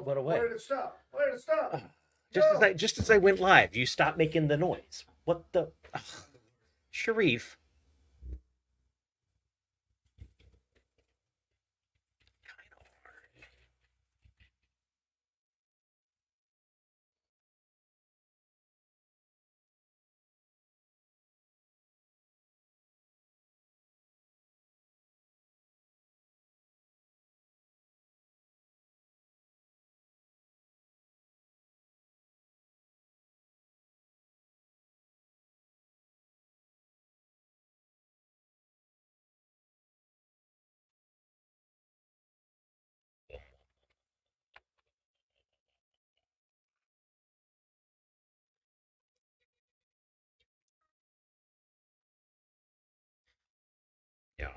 it went away. Where did it stop? Where did it stop? Just as I went live, you stopped making the noise. What the? Ugh. Sharif. Yeah.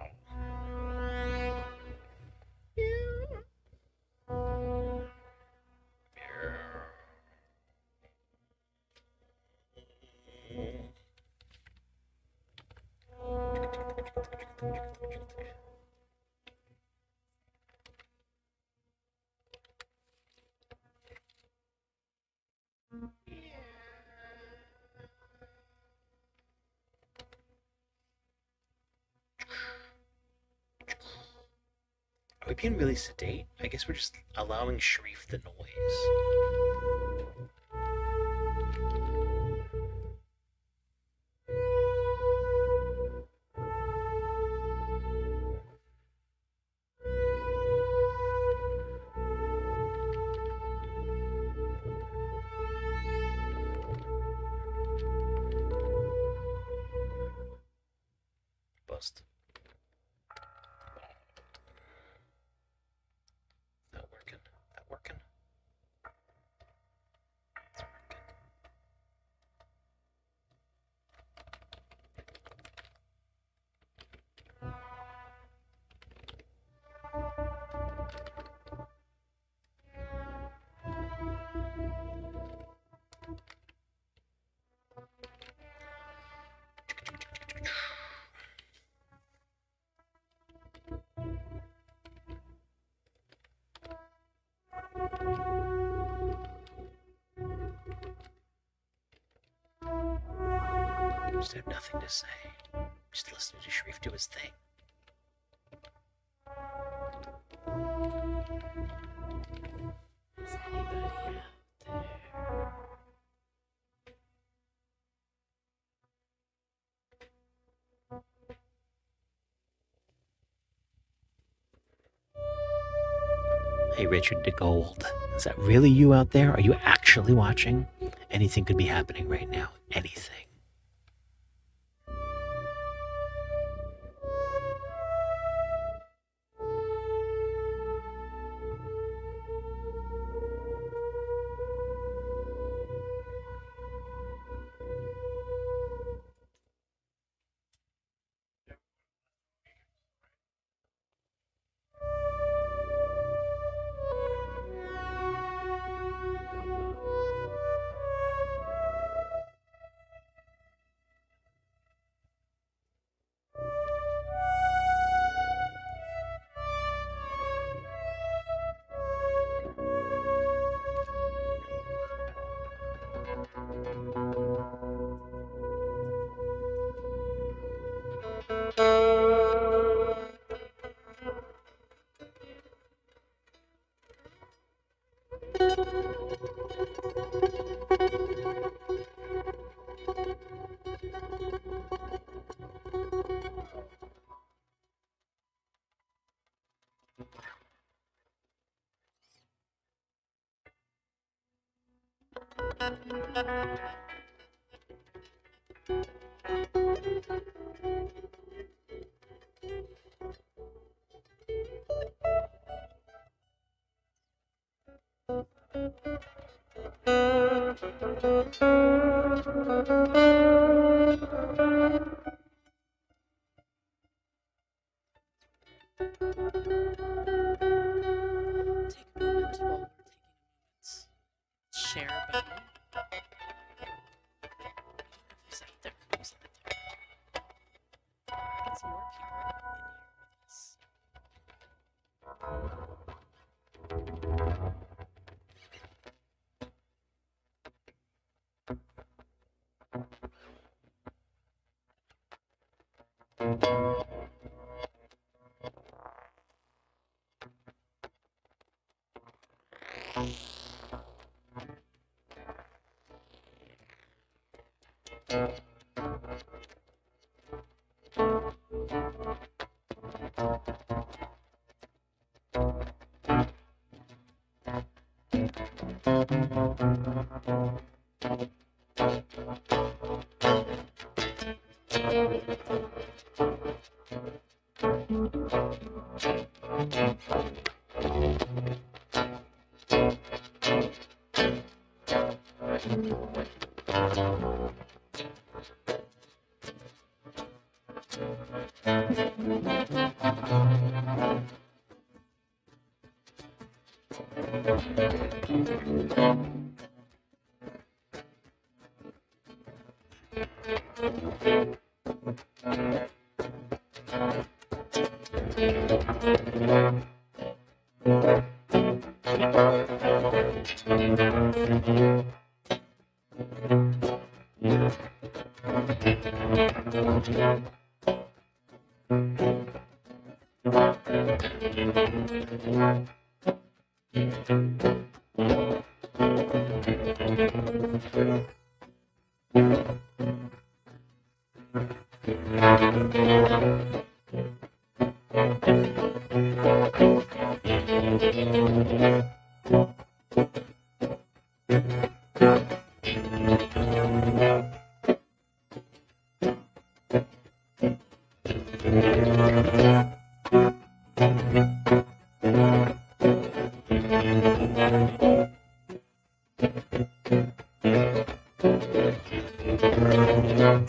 Are we being really sedate? I guess we're just allowing Sharif the noise. Bust. Not working. Not working. It's working. Just have nothing to say. Just listening to Sharif do his thing. Is anybody out there? Hey, Richard DeGold. Is that really you out there? Are you actually watching? Anything could be happening right now. Anything. Take a moment while we're taking a moment. Share button. Who's out there? Who's out there? Get some more people in here with us.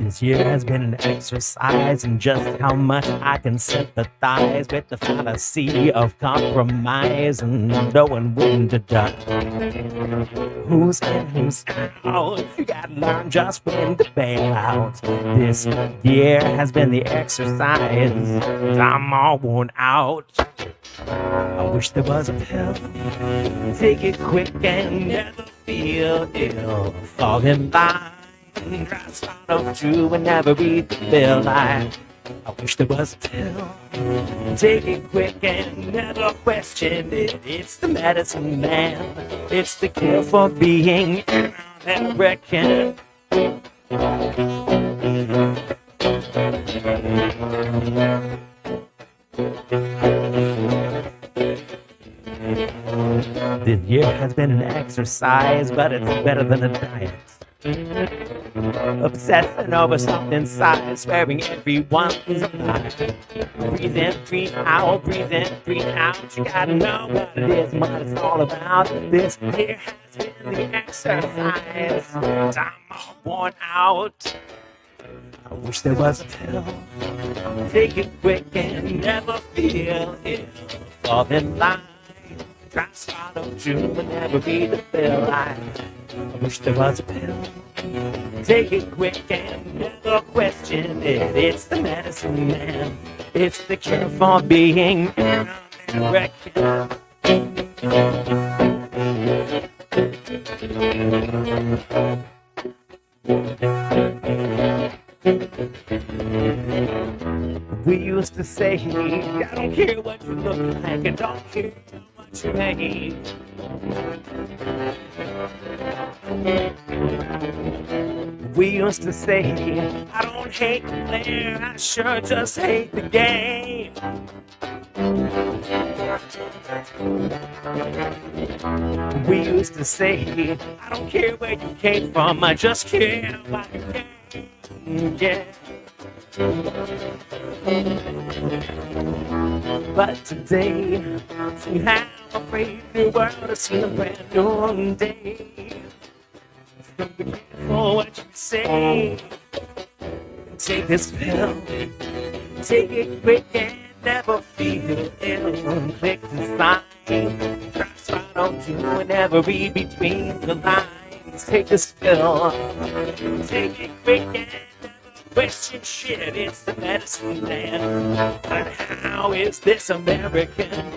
This year has been an exercise in just how much I can sympathize with the fallacy of compromise and knowing when to duck. Who's in, who's out? You gotta learn just when to bail out. This year has been the exercise. I'm all worn out. I wish there was a pill. Take it quick and never feel ill. Fall in line. I start up to and never read the bill. I wish there was a pill. Take it quick and never question it. It's the medicine man. It's the cure for being an American. This year has been an exercise, but it's better than a diet. Obsessing over something size, swearing everyone's alive. Breathe in, breathe out, breathe in, breathe out. You gotta know what it is and what it's all about. This year has been the exercise. I'm all worn out. I wish there was a pill. Take it quick and never feel ill. Fall in line. Try to swallow too and never read the bill. I wish there was a pill. Take it quick and never question it. It's the medicine man. It's the cure for being an American. We used to say, I don't care what you look like, I don't care how much you make. We used to say, I don't hate the player, I sure just hate the game. We used to say, I don't care where you came from, I just care about the game. Yeah. But today, somehow a brave new world has seen a brand new day. So be careful what you say. Take this pill, take it quick and never feel ill. Click the sign, press right on to and never read between the lines. Take this pill, take it quick and question shit, it's the medicine man. But how is this American?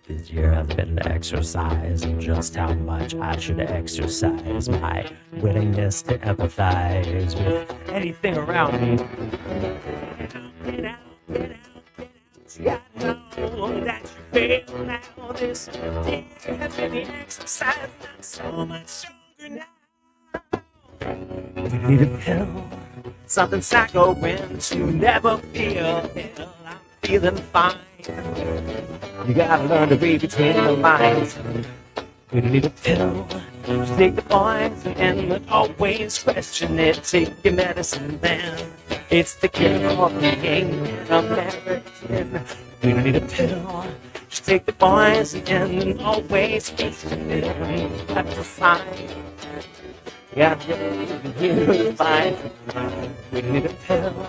This year I've been exercising just how much I should exercise my willingness to empathize with anything around me. Get out, get out, get out. See, I know that you feel now. This year has been the exercise, I'm so much stronger now. We need a pill, something saccharine to never feel ill. I'm feeling fine. You gotta learn to read between the lines. We need a pill. Just take the poison and always question it. Take your medicine, man. It's the cure for being an American. We need a pill. Just take the poison and always question it. Have to find. Yeah, you're fine. We need a pill.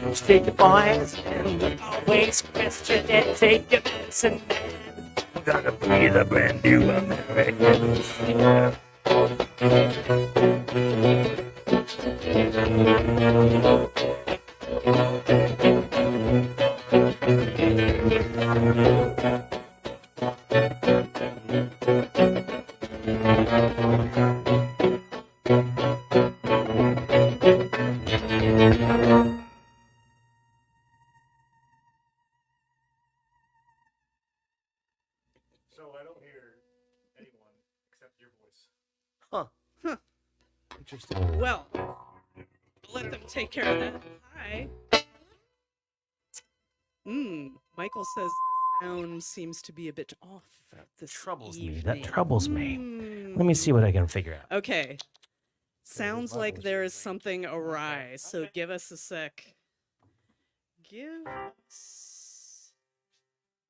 Just take the poison and always question it. Take your medicine, man. We're gonna be the brand new Americans. So I don't hear anyone except your voice. Huh. Interesting. Well, let them take care of that. Hi. Michael says the sound seems to be a bit off this Troubles evening. me. That troubles me. Let me see what I can figure out. Okay. Sounds like there is something awry, so give us a sec. Give us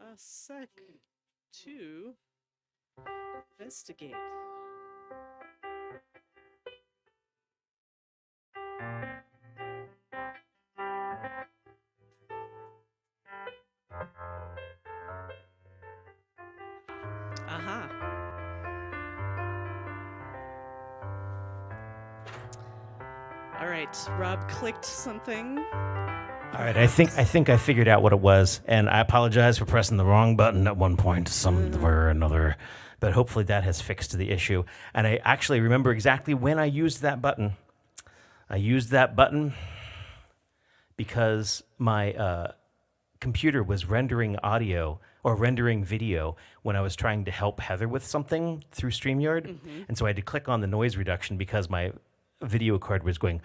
a sec to investigate. Aha. All right, Rob clicked something. All right, I think I figured out what it was, and I apologize for pressing the wrong button at one point, somewhere or another. But hopefully that has fixed the issue. And I actually remember exactly when I used that button. I used that button because my computer was rendering audio or rendering video when I was trying to help Heather with something through StreamYard. And so I had to click on the noise reduction because my video card was going.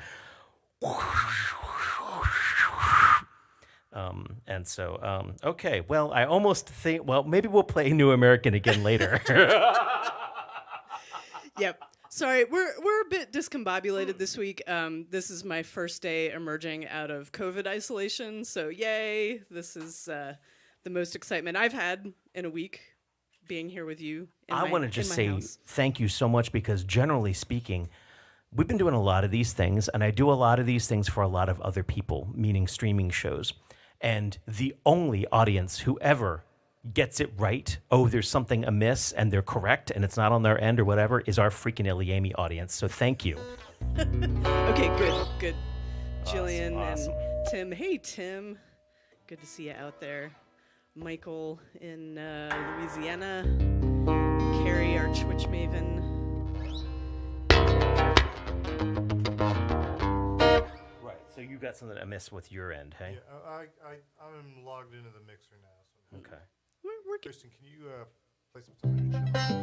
Okay, well, I almost think, well, maybe we'll play New American again later. Yep. Sorry, we're a bit discombobulated this week. This is my first day emerging out of COVID isolation, so yay! This is the most excitement I've had in a week being here with you. I want to just say house. thank you so much because generally speaking, we've been doing a lot of these things, and I do a lot of these things for a lot of other people, meaning streaming shows. And the only audience who ever gets it right, oh, there's something amiss, and they're correct, and it's not on their end or whatever, is our freaking ilyAIMY audience. So thank you. Okay, good. Jillian Awesome. and Tim. Hey, Tim. Good to see you out there. Michael in Louisiana. Carrie, our Twitch maven. Right, so you got something amiss with your end, hey? Yeah, I'm logged into the mixer now. So Okay. We're good. Kristen, can you play some stuff in your show?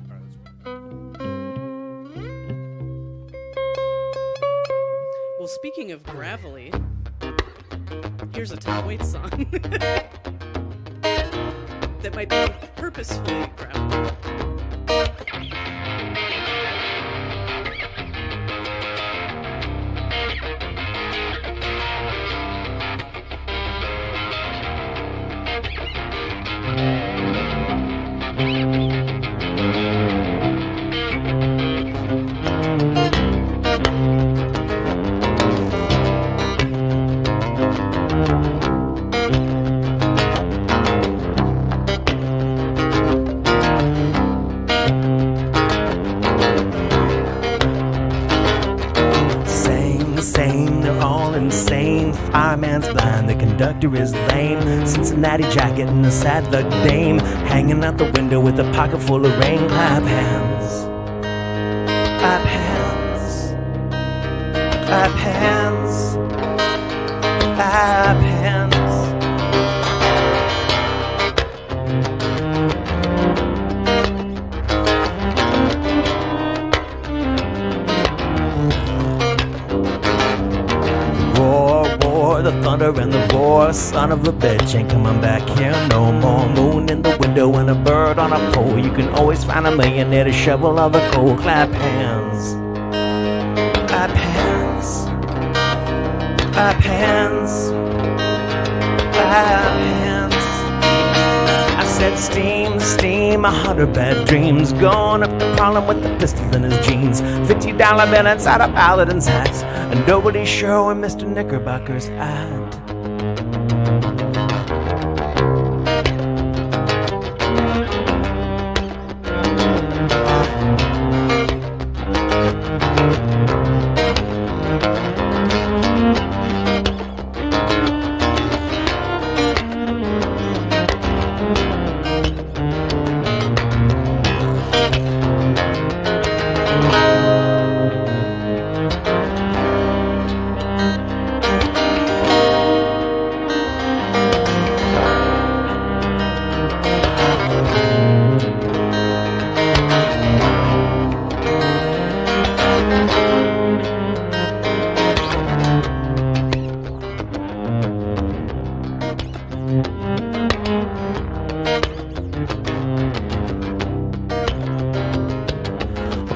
All right, let's Well, speaking of gravelly, here's a Tom Waits song that might be purposefully gravelly. train. Fireman's blind, the conductor is lame. Cincinnati jacket and a sad luck dame, hanging out the window with a pocket full of rain. Clap hands, clap hands, clap hands, clap hands. The thunder and the roar, son of a bitch ain't coming back here no more. Moon in the window and a bird on a pole. You can always find a millionaire to shovel all the coal. Clap hands, clap hands, clap hands, clap hands. I said steam, steam, 100 bad dreams. Going up the column with the pistol in his jeans. $50 bill inside a paladin's hat. And nobody's sure where Mr. Knickerbocker's at.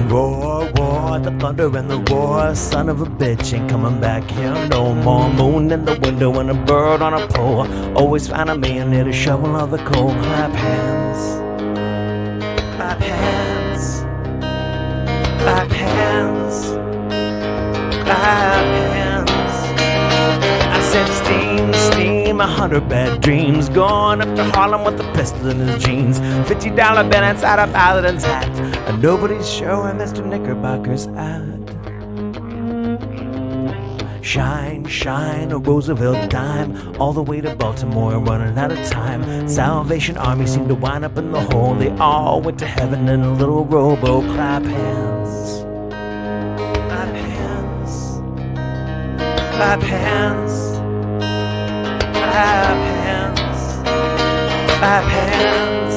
Roar, roar, the thunder and the roar, son of a bitch ain't coming back here no more. Moon in the window and a bird on a pole. Always find a man there to shovel all the coal. Clap hands, clap hands, clap hands, clap hands. I said steam, steam, 100 bad dreams. Going up to Harlem with a pistol in his jeans. $50 bill inside a paladin's hat. And nobody's sure where Mr. Knickerbocker's at. Shine, shine, a Roosevelt dime, all the way to Baltimore, running out of time. Salvation Army seemed to wind up in the hole. They all went to heaven in a little rowboat. Clap hands, clap hands, clap hands, clap hands, clap hands,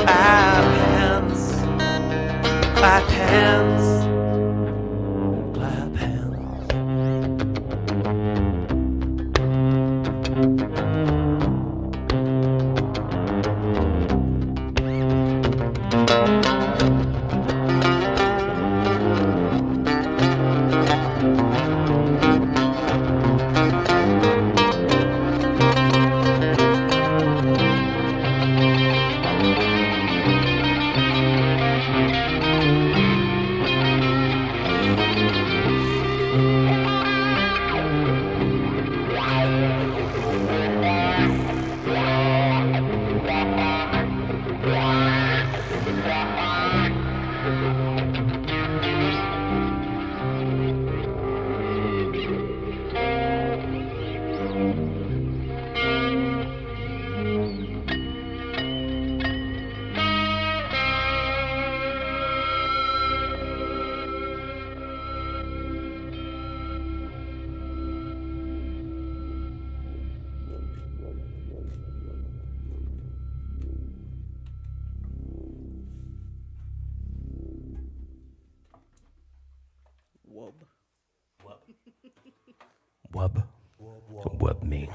clap hands, clap hands, clap hands. Wub. Wub me.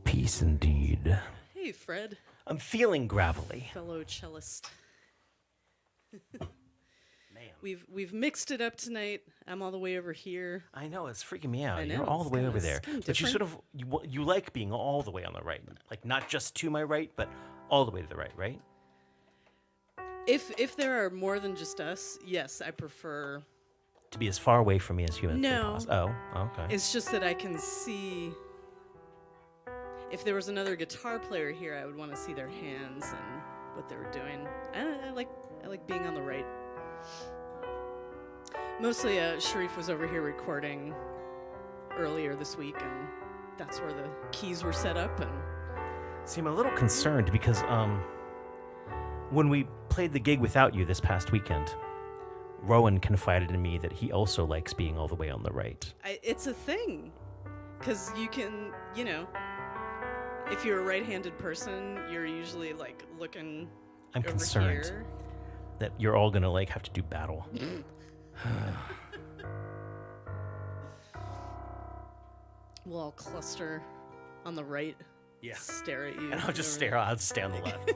Peace indeed. Hey, Fred, I'm feeling gravelly. fellow cellist. Man. We've mixed it up tonight. I'm all the way over here. I know, it's freaking me out. I know, You're all the it's way kinda- over there. it's kinda But you sort of, you like being all the way on the right. Like, not just to my right, but all the way to the right, right? If there are more than just us, yes, I prefer. To be as far away from me as humanly No. possible. Oh, okay. It's just that I can see. If there was another guitar player here, I would want to see their hands and what they were doing. I like being on the right. Mostly, Sharif was over here recording earlier this week, and that's where the keys were set up. And See, I'm a little concerned because when we played the gig without you this past weekend, Rowan confided in me that he also likes being all the way on the right. it's a thing, because you can, if you're a right-handed person, you're usually like looking. I'm over concerned here. that you're all gonna like have to do battle. We'll all cluster on the right. Yeah. Stare at you. And I'll just stare. I'll just stay on the left.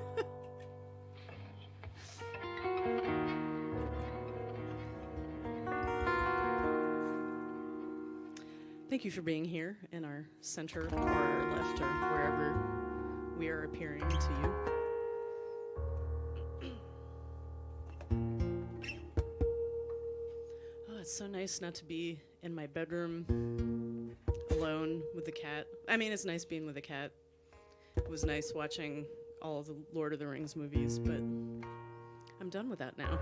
Thank you for being here in our center or our left or wherever we are appearing to you. Oh, it's so nice not to be in my bedroom alone with the cat. I mean, it's nice being with a cat. It was nice watching all of the Lord of the Rings movies, but I'm done with that now.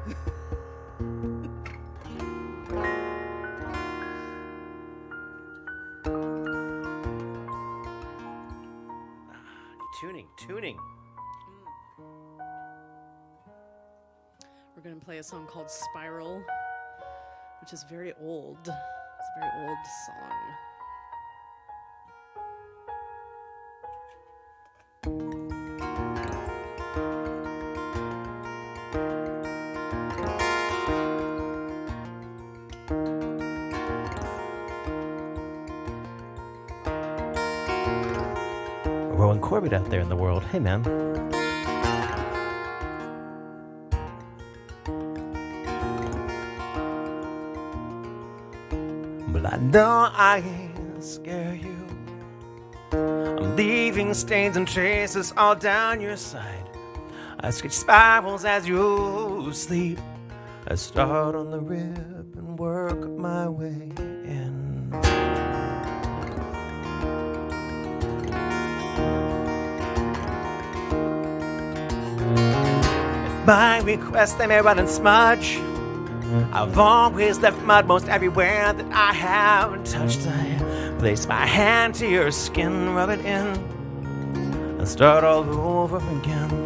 Tuning. We're going to play a song called Spiral, which is very old. It's a very old song. Rowan Corbett out there in the world. Hey, man. But I know I can't scare you. I'm leaving stains and traces all down your side. I sketch spirals as you sleep. I start on the rib and work my way in. By request, they may run and smudge. I've always left mud most everywhere that I have touched. I place my hand to your skin, rub it in, and start all over again.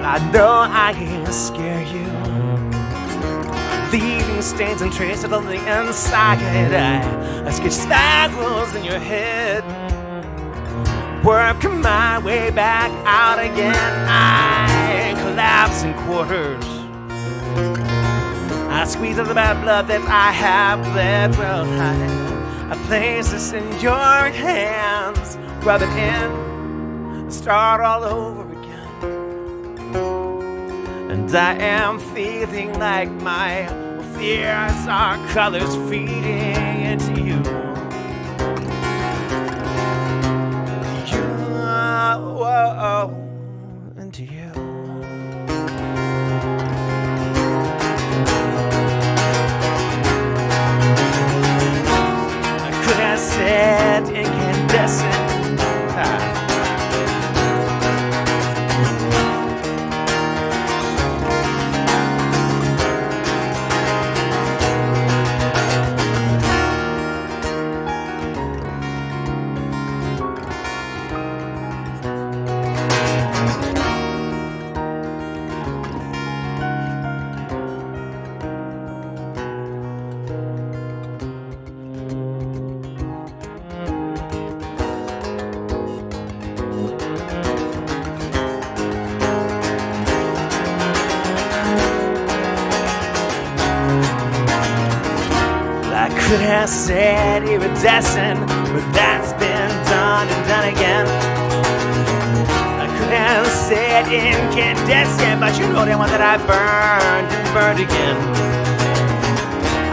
I know I can't scare you. Leaving stains and traces on the inside. I sketch spirals in your head, work my way back out again. I collapse in quarters. I squeeze out the bad blood that I have bled. Well, I place this in your hands, rub it in, start all over again. And I am feeling like my fears are colors feeding into you. Into you. I could have said incandescent. Could have said iridescent, but that's been done and done again. I could have said incandescent, but you know the one that I burned and burned again.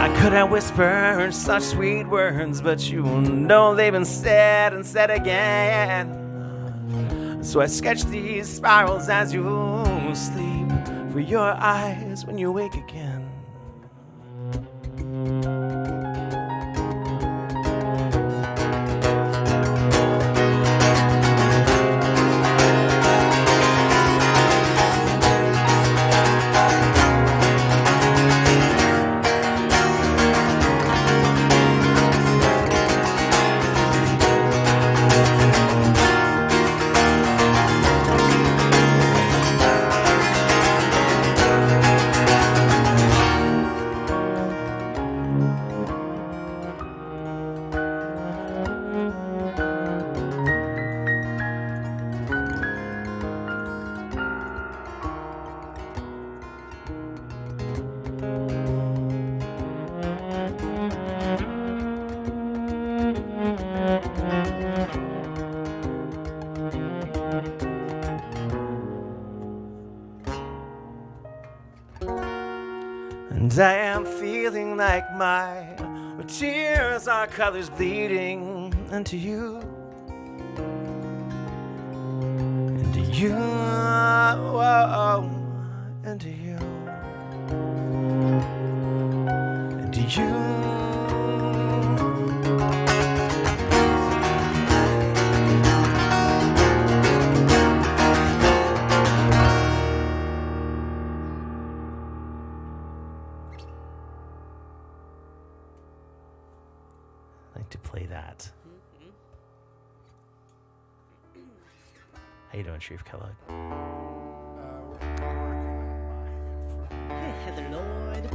I could have whispered such sweet words, but you know they've been said and said again. So I sketch these spirals as you sleep, for your eyes when you wake again. And I am feeling like my tears are colors bleeding into you. Into you. Into you. Into you. To play that. How you doing, Chief Kellogg? Hey, Heather Lloyd.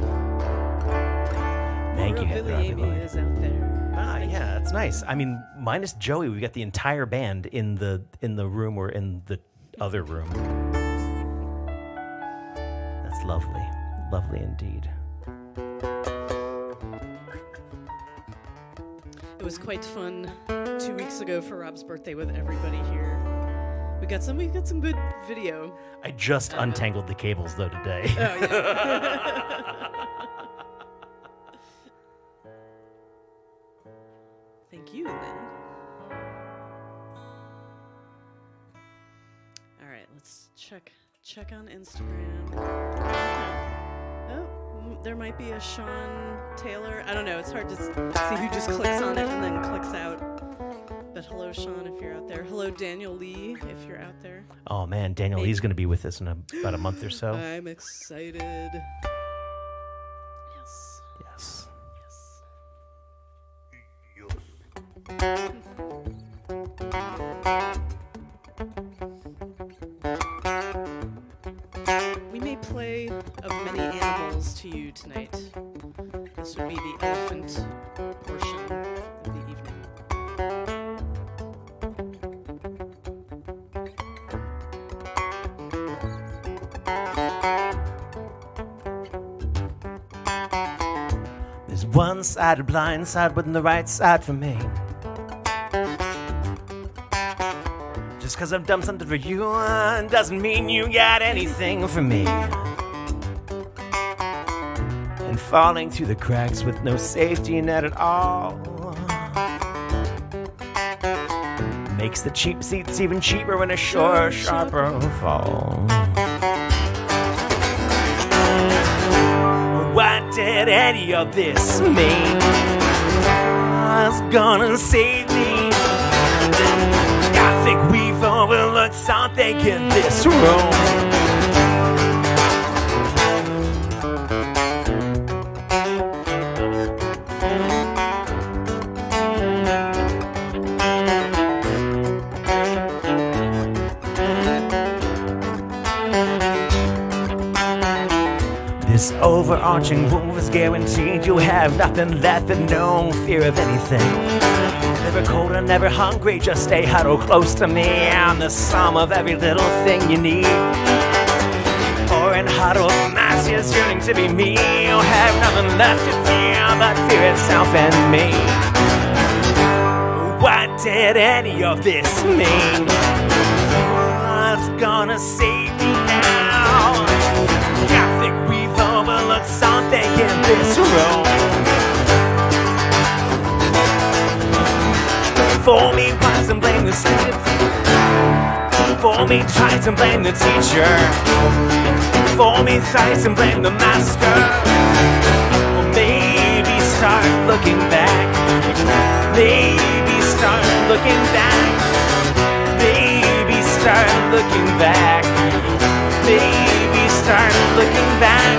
Thank you, Heather ilyAIMY Lloyd. is out there. Yeah, that's nice. I mean, minus Joey, we got the entire band in the room or in the other room. That's lovely, lovely indeed. It was quite fun 2 weeks ago for Rob's birthday with everybody here. We got some good video. I just untangled the cables though today. Oh yeah. Thank you, Lynn. All right, let's check on Instagram. Oh, there might be a Sean Taylor. I don't know. It's hard to see who just clicks on it and then clicks out. But hello, Sean, if you're out there. Hello, Daniel Lee, if you're out there. Oh man, Daniel Lee's going to be with us in about a month or so. I'm excited. Yes. Yes. We may play of many animals to you tonight. This would be the elephant portion of the evening. There's one side, a blind side, but the right side for me. Just 'cause I've done something for you doesn't mean you got anything for me. And falling through the cracks with no safety net at all makes the cheap seats even cheaper and a sharper fall. What did any of this mean? What's gonna save me? I think we've overlooked something in this room. This overarching roof is guaranteed you'll have nothing left and no fear of anything. Never cold and never hungry, just stay huddled close to me. I'm the sum of every little thing you need. Pouring huddled masses yearning to be me. You'll have nothing left to fear but fear itself and me. What did any of this mean? What's gonna save me now? I think we've overlooked something in this room. For me, tries and blame the student. For me, tries and blame the teacher. For me, tries and blame the master. Or maybe start looking back. Maybe start looking back. Maybe start looking back. Maybe start looking back.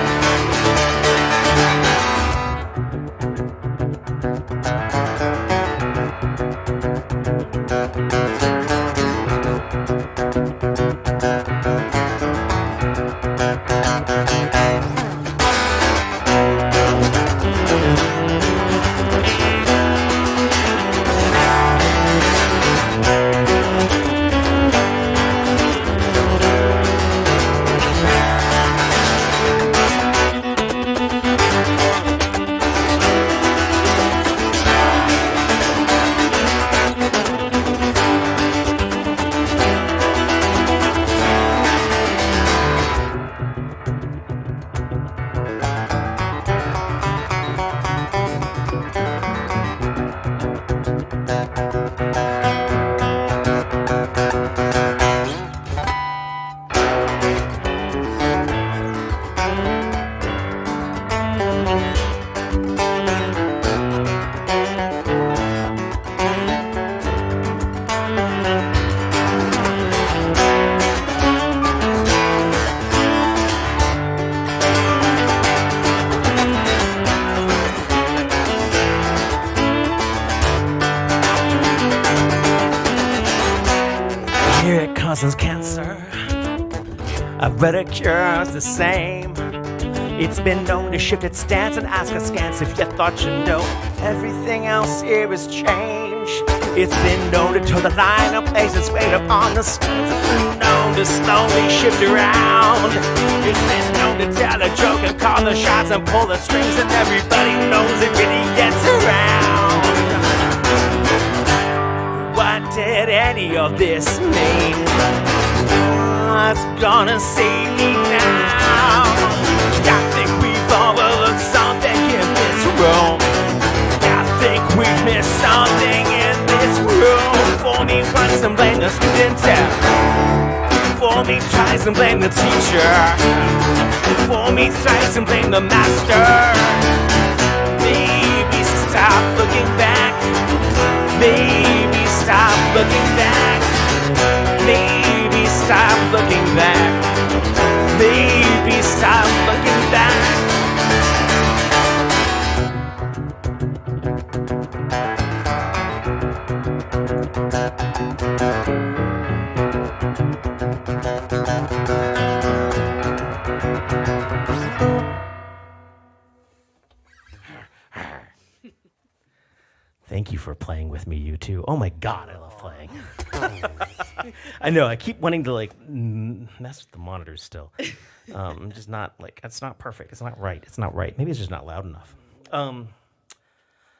answer. I've read a cure's the same. It's been known to shift its stance and ask askance if you thought you know. Everything else here has changed. It's been known to toe the line and place its weight upon the spoons. It's been known to slowly shift around. It's been known to tell a joke and call the shots and pull the strings, and everybody knows it really gets around. What did any of this mean? What's gonna save me now? I think we've overlooked something in this room. I think we've missed something in this room. For me, once and blame the student. For me, tries and blame the teacher. For me, thrice and blame the master. Maybe stop looking back. Maybe stop looking back. Maybe stop looking back. Maybe stop looking back. Thank you for playing with me, you two. Oh my God, I love playing. I know, I keep wanting to mess with the monitors still. I'm just not it's not perfect. It's not right. It's not right. Maybe it's just not loud enough.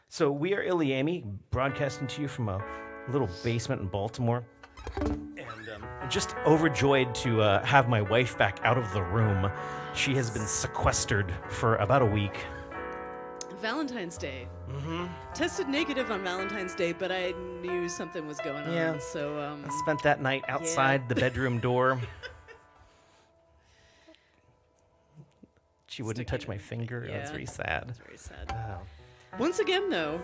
So we are ilyAIMY, broadcasting to you from a little basement in Baltimore. And I'm just overjoyed to have my wife back out of the room. She has been sequestered for about a week. Valentine's Day. Mm-hmm. Tested negative on Valentine's Day, but I knew something was going on. Yeah. So I spent that night outside the bedroom door. She wouldn't touch my finger. Yeah. That's very sad. It's very sad. Oh. Once again, though,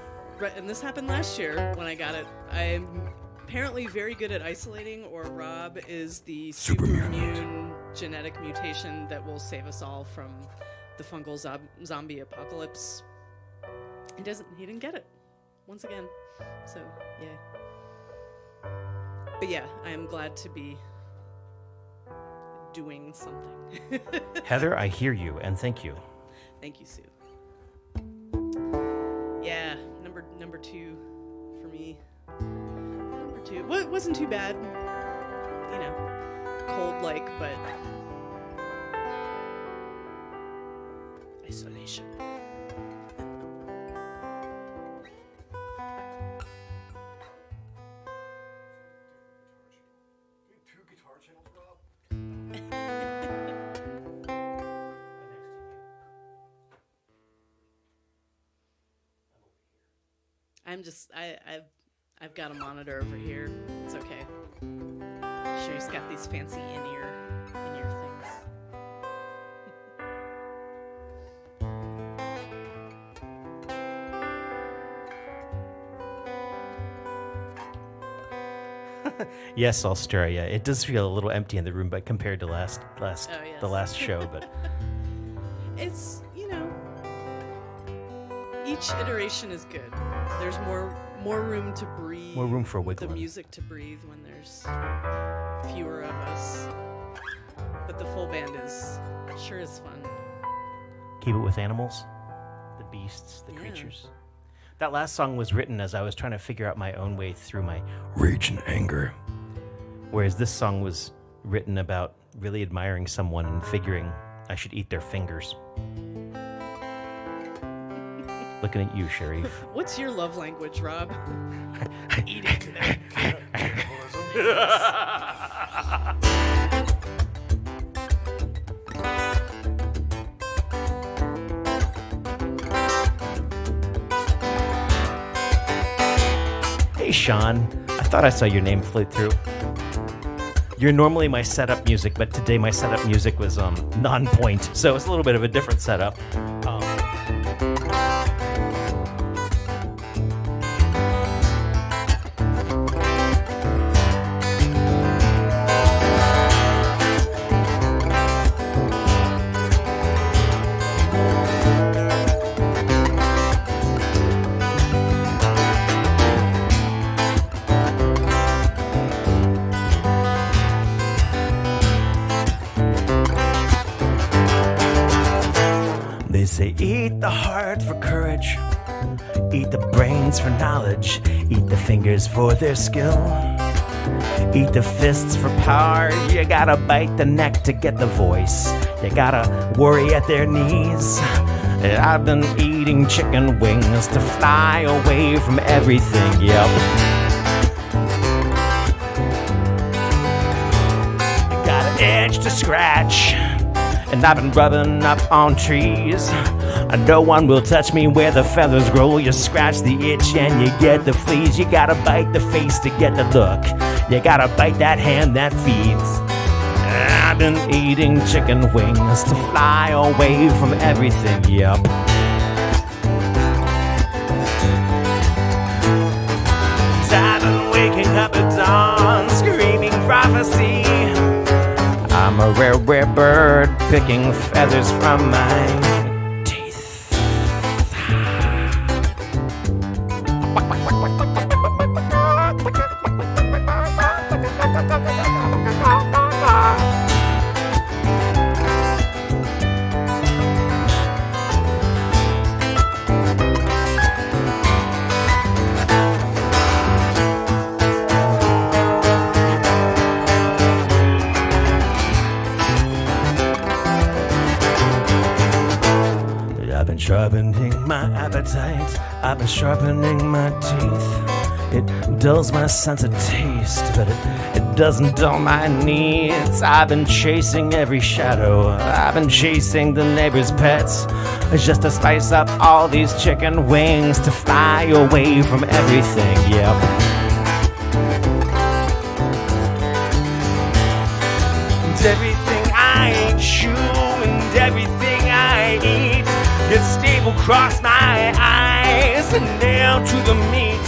and this happened last year when I got it, I'm apparently very good at isolating, or Rob is the super immune genetic mutation that will save us all from the fungal zombie apocalypse. He didn't get it. Once again. So, yay. But yeah, I am glad to be doing something. Heather, I hear you, and thank you. Thank you, Sue. Yeah, number 2 for me. Number 2. Well, it wasn't too bad. You know, cold-like, but isolation. Two guitar channels, Rob? I've got a monitor over here. It's okay. She's got these fancy in-ear things. Yes, Australia. It does feel a little empty in the room, but compared to the last show, but It's, each iteration is good. There's more room to breathe. More room for wiggling. The music to breathe when there's fewer of us. But the full band sure is fun. keep it with animals, the beasts, the creatures. That last song was written as I was trying to figure out my own way through my rage and anger. Whereas this song was written about really admiring someone and figuring I should eat their fingers. Looking at you, Sharif. What's your love language, Rob? Eating Hey, Sean. I thought I saw your name float through. You're normally my setup music, but today my setup music was non-point, so it's a little bit of a different setup. Say, eat the heart for courage, eat the brains for knowledge, eat the fingers for their skill, eat the fists for power. You gotta bite the neck to get the voice, you gotta worry at their knees. I've been eating chicken wings to fly away from everything, yep. Got an itch to scratch, and I've been rubbing up on trees. No one will touch me where the feathers grow. You scratch the itch and you get the fleas. You gotta bite the face to get the look, you gotta bite that hand that feeds. I've been eating chicken wings to fly away from everything, yep. I've been waking up at dawn, screaming prophecy. I'm a rare, rare bird, picking feathers from my teeth. I've been sharpening my appetite, I've been sharpening my teeth. It dulls my sense of taste, but it doesn't dull my needs. I've been chasing every shadow, I've been chasing the neighbor's pets, just to spice up all these chicken wings to fly away from everything, yep. And everything I chew and everything I eat, it's stable across my eyes and nailed to the meat.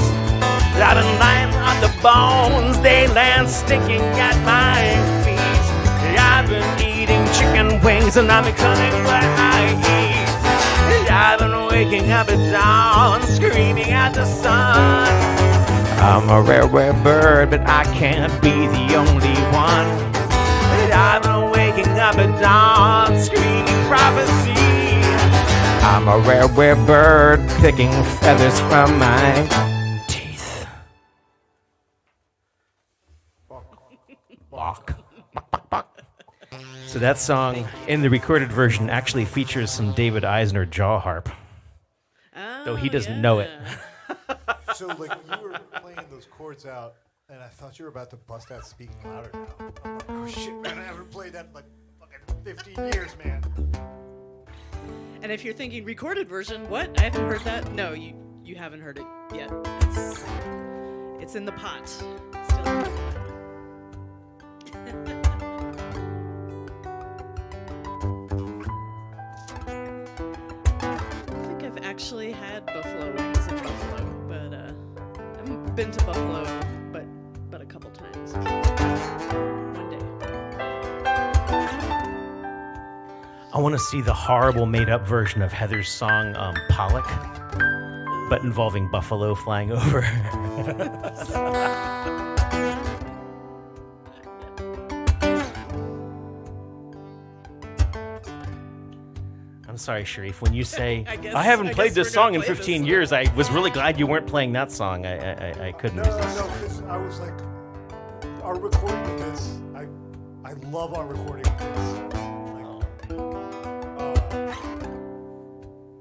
I've been lying on the bones, they land sticking at my feet. I've been eating chicken wings and I'm becoming what I eat. I've been waking up at dawn, screaming at the sun. I'm a rare, rare bird, but I can't be the only one. I've been waking up at dawn, screaming prophecy. I'm a rare, rare bird, picking feathers from my teeth. Walk. So that song, in the recorded version, actually features some David Eisner jaw harp, though he doesn't know it. So, like, you were playing those chords out, and I thought you were about to bust out Speaking Louder now. I'm like, oh shit, man, I haven't played that in like fucking 15 years, man. And if you're thinking recorded version, what? I haven't heard that. No, you haven't heard it yet. It's in the pot. It's still in the pot. I don't think I've actually had buffalo wings in Buffalo, but I haven't been to Buffalo, but a couple times. One day. I want to see the horrible made-up version of Heather's song, Pollock, but involving buffalo flying over. I'm sorry, Sharif. When you say, I haven't played this song in 15 years, I was really glad you weren't playing that song. I couldn't No, resist. because I was like, our recording of this, I love our recording of this.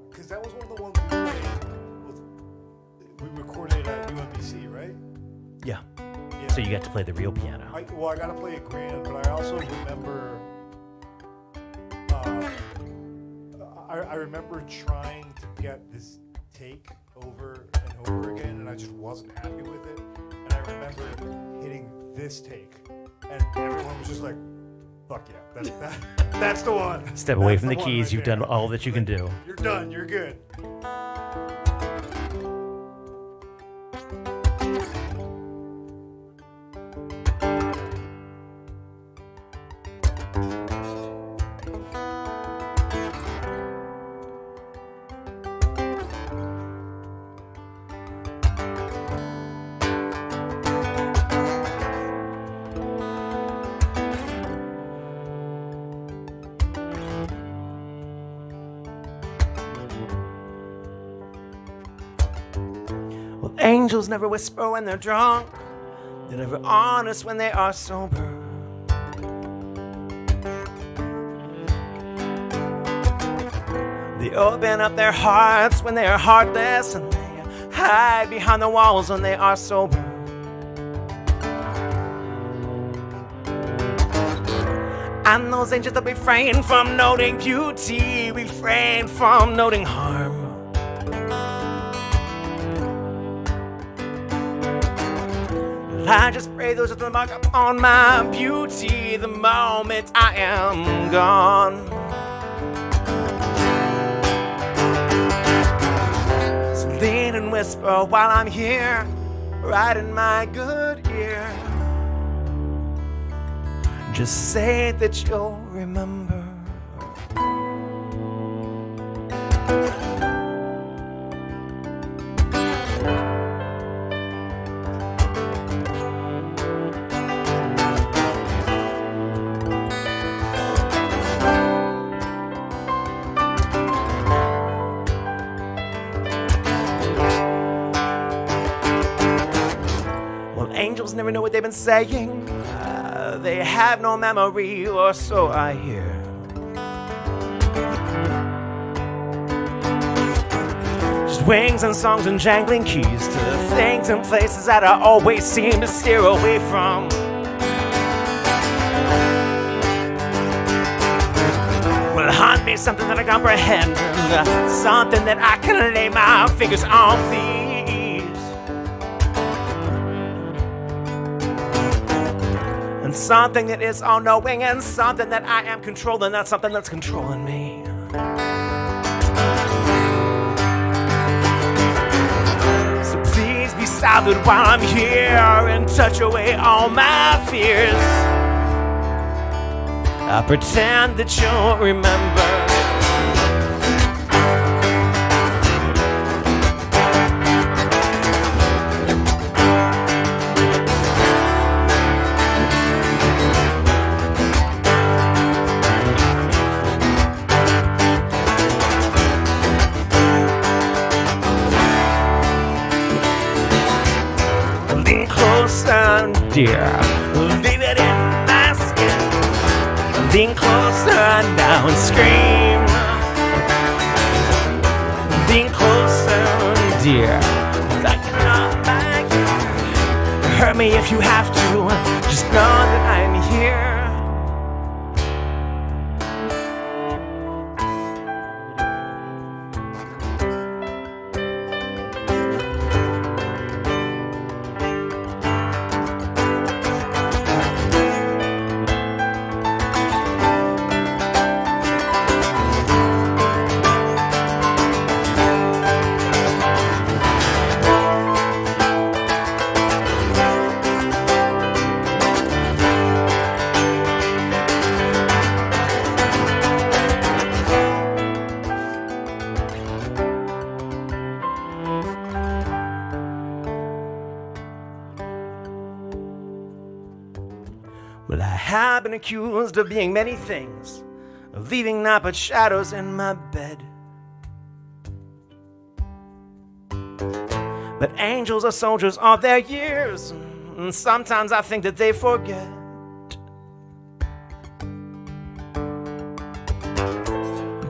Because that was one of the ones we recorded at UMBC, right? Yeah. Yeah. So you got to play the real piano. I got to play it grand, but I also remember, I remember trying to get this take over and over again, and I just wasn't happy with it. And I remember hitting this take, and everyone was just like, "Fuck yeah, that's the one." Step away That's from the one keys. right You've there. done all that you can do. You're done. You're good. Angels never whisper when they're drunk. They're never honest when they are sober. They open up their hearts when they are heartless, and they hide behind the walls when they are sober. And those angels that refrain from noting beauty, refrain from noting harm. I just pray those that mark upon my beauty the moment I am gone. So lean and whisper while I'm here, right in my good ear. Just say that you'll remember. Well, angels never know what they've been saying. They have no memory, or so I hear. Just wings and songs and jangling keys to things and places that I always seem to steer away from. Well, haunt me something that I comprehend, something that I can lay my fingers on, please. And something that is all-knowing, and something that I am controlling, that's something that's controlling me. So please be silent while I'm here and touch away all my fears. I pretend that you'll remember. Dear, leave it in my skin. Lean closer now and scream. Lean closer, dear. Like you're not my girl. Hurt me if you have to. Just know that I'm here. Well, I have been accused of being many things, of leaving naught but shadows in my bed. But angels are soldiers of their years, and sometimes I think that they forget.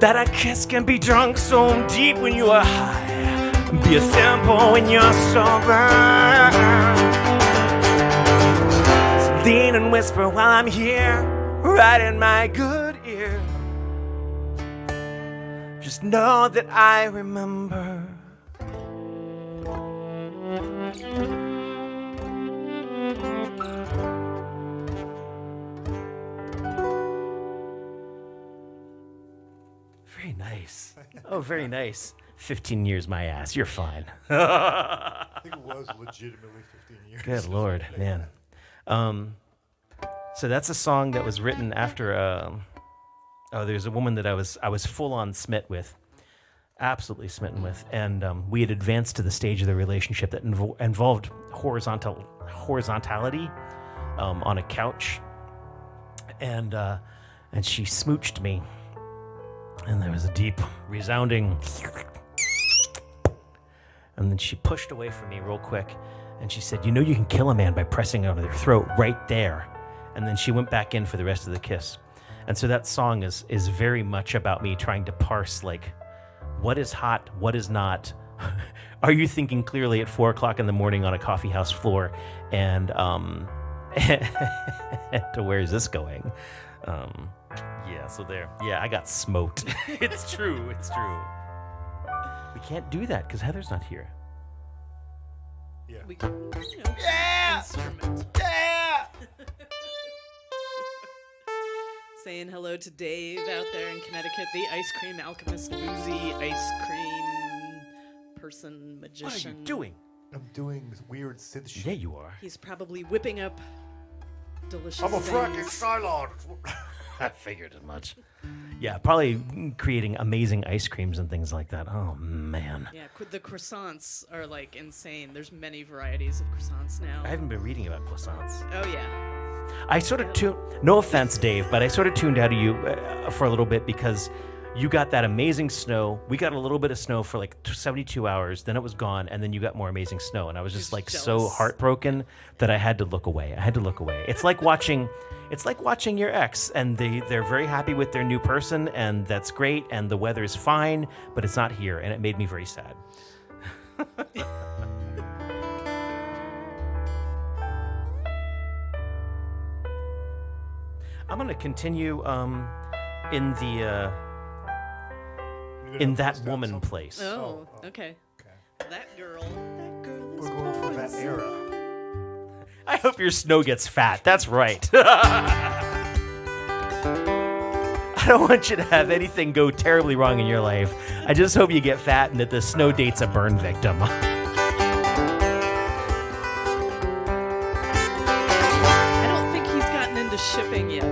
That a kiss can be drunk so deep when you are high, be a thimble when you're sober. Lean and whisper while I'm here, right in my good ear. Just know that I remember. Very nice. Oh, very nice. 15 years, my ass. You're fine. I think it was legitimately 15 years. Good Lord, man. So that's a song that was written after. There's a woman that I was full on smit with, absolutely smitten with, and we had advanced to the stage of the relationship that involved horizontality on a couch, and she smooched me, and there was a deep, resounding. And then she pushed away from me real quick, and she said, "You know you can kill a man by pressing on their throat right there." And then she went back in for the rest of the kiss. And so that song is very much about me trying to parse, like, what is hot, what is not. Are you thinking clearly at 4 o'clock in the morning on a coffee house floor? And to where is this going? Yeah, so there. Yeah, I got smoked. It's true. It's true. We can't do that because Heather's not here. Yeah. We can, instrument. Yeah! Saying hello to Dave out there in Connecticut, the ice cream alchemist, woozy ice cream person, magician. What are you doing? I'm doing this weird synth shit. Yeah, you are. He's probably whipping up delicious I'm a things. fracking Cylon. I figured as much. Yeah, probably creating amazing ice creams and things like that. Oh, man. Yeah, the croissants are like insane. There's many varieties of croissants now. I haven't been reading about croissants. Oh yeah. I sort of tuned, no offense, Dave, but I sort of tuned out of you for a little bit because you got that amazing snow. We got a little bit of snow for like 72 hours, then it was gone, and then you got more amazing snow. And I was just like so jealous. heartbroken that I had to look away. It's like watching your ex, and they're very happy with their new person, and that's great, and the weather is fine, but it's not here, and it made me very sad. I'm gonna continue in the in that woman place. Oh, Oh, okay. Okay. That girl is We're going for that poison. era. I hope your snow gets fat. That's right. I don't want you to have anything go terribly wrong in your life. I just hope you get fat and that the snow date's a burn victim. I don't think he's gotten into shipping yet.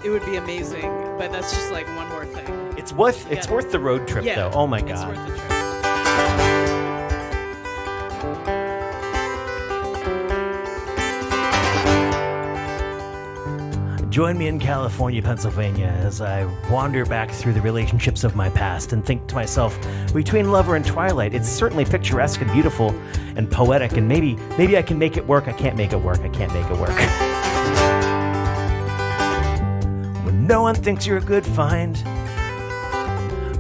It would be amazing, but that's just like one more thing. It's worth the road trip Yeah, though. Oh my It's god. worth the trip. Join me in California, Pennsylvania, as I wander back through the relationships of my past and think to myself, between Lover and Twilight, it's certainly picturesque and beautiful and poetic, and maybe I can make it work. I can't make it work. I can't make it work. When no one thinks you're a good find,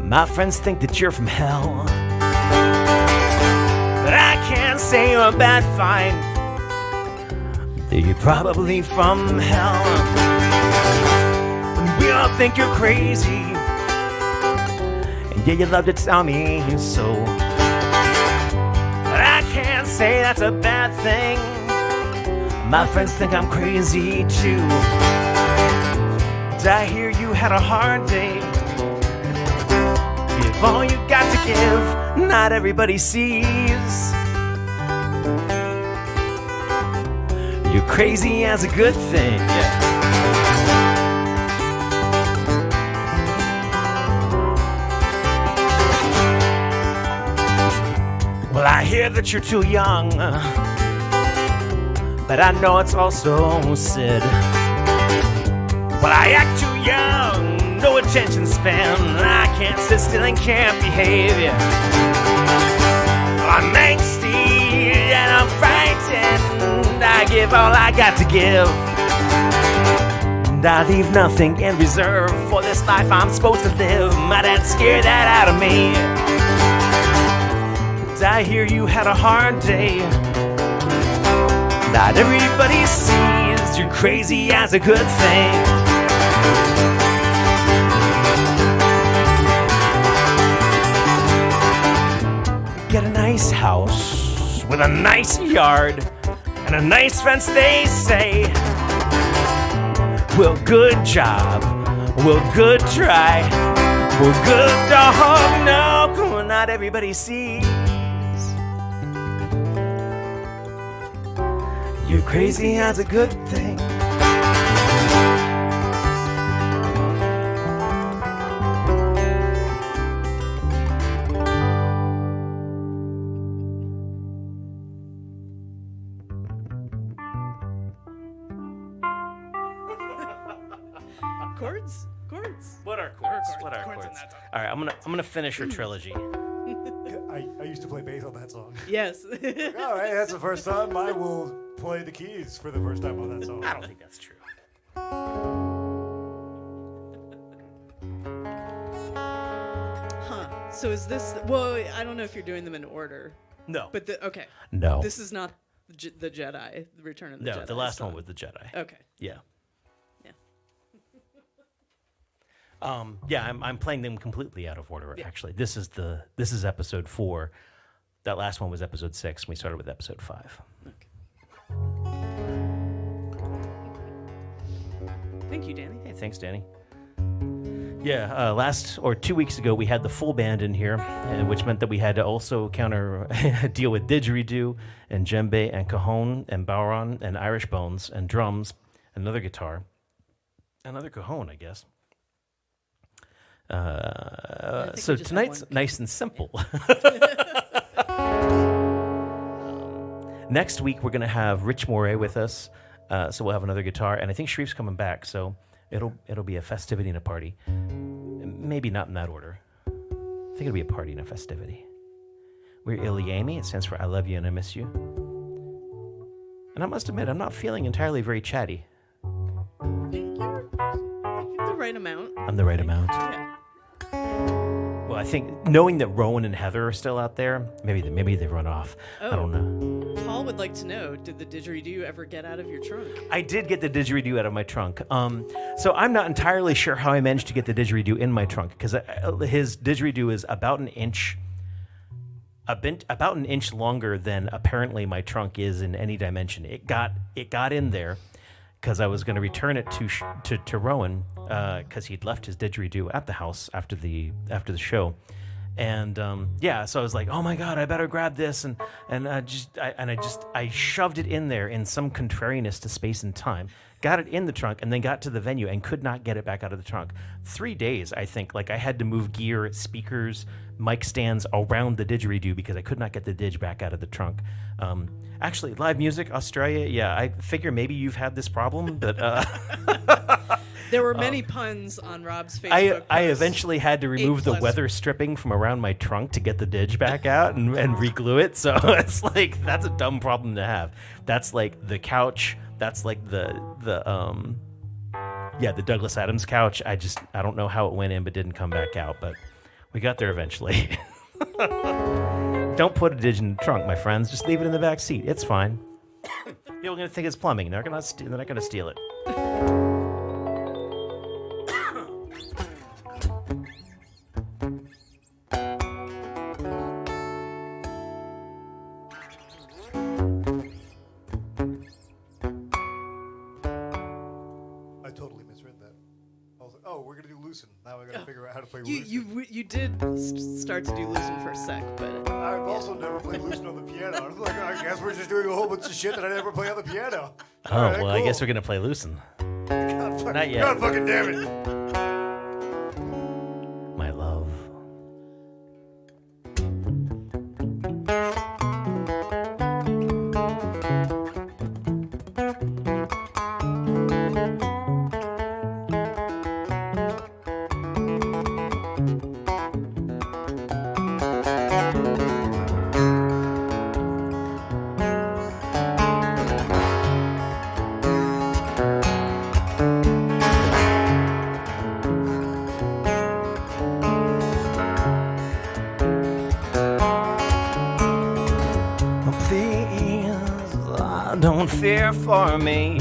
my friends think that you're from hell. But I can't say you're a bad find. You're probably from hell. We all think you're crazy, and yeah, you love to tell me so. But I can't say that's a bad thing. My friends think I'm crazy too. I hear you had a hard day. Give all you got to give, not everybody sees. You're crazy as a good thing, yeah. Well, I hear that you're too young, but I know it's also Sid. Well, I act too young, no attention span. I can't sit still and can't behave, yeah. I'm angsty and I'm frightened. I give all I got to give, and I leave nothing in reserve for this life I'm supposed to live. My dad scared that out of me. I hear you had a hard day. Not everybody sees you're crazy as a good thing. Get a nice house with a nice yard and a nice fence, they say. Well, good job. Well, good try. Well, good dog. No, not everybody sees. You're crazy as a good thing. Chords? What are chords? What are Chords chords? in that song. All right, I'm gonna finish her trilogy. I used to play bass on that song. Yes. All right, that's the first time I will play the keys for the first time on that song. I don't think that's true. Huh. So is this? Well, I don't know if you're doing them in order, No. but okay. No. This is not the Jedi. The Return of the Jedi. No, the last song. one was the Jedi. Okay. Yeah. Yeah. Yeah, I'm playing them completely out of order. Yeah. Actually, this is episode 4. That last one was episode 6. And we started with episode 5. Okay. Thank you, Danny. Hey, thanks, Danny. Yeah, 2 weeks ago we had the full band in here, which meant that we had to also deal with didgeridoo and djembe and cajon and bowron and Irish bones and drums, another guitar, another cajon, I guess. So just had tonight's one. nice and simple. Next week we're gonna have Rich Moray with us, so we'll have another guitar, and I think Sharif's coming back, so it'll be a festivity and a party. Maybe not in that order. I think it'll be a party and a festivity. We're ilyAIMY. It stands for I love you and I miss you. And I must admit, I'm not feeling entirely very chatty. You're the right amount. I'm the right amount. Yeah. Well, I think knowing that Rowan and Heather are still out there, maybe they run off. I don't know. Paul would like to know, did the didgeridoo ever get out of your trunk? I did get the didgeridoo out of my trunk. So I'm not entirely sure how I managed to get the didgeridoo in my trunk, because his didgeridoo is about an inch longer than apparently my trunk is in any dimension. It got in there because I was going to return it to Rowan because he'd left his didgeridoo at the house after the show. And so I was like, oh my God, I better grab this, and I shoved it in there in some contrariness to space and time, got it in the trunk, and then got to the venue and could not get it back out of the trunk. 3 days, I think, like I had to move gear, speakers, mic stands around the didgeridoo because I could not get the didge back out of the trunk. Actually, live music, Australia, yeah, I figure maybe you've had this problem, but... There were many puns on Rob's Facebook I post. eventually had to remove the weather stripping from around my trunk to get the didge back out and re-glue it. So it's like, that's a dumb problem to have. That's like the couch. That's like the Douglas Adams couch. I don't know how it went in but didn't come back out. But we got there eventually. Don't put a didge in the trunk, my friends. Just leave it in the back seat. It's fine. People are going to think it's plumbing. They're not going to steal it. I totally misread that. I was like, oh, we're gonna do loosen. Now I gotta figure out how to play You loosen. you did start to do loosen for a sec, but I've also never played loosen on the piano. I'm like, I guess we're just doing a whole bunch of shit that I never play on the piano. Oh, All right, well, I cool. guess we're going to play Loosen. Not yet. God fucking damn it. My love. Don't fear for me.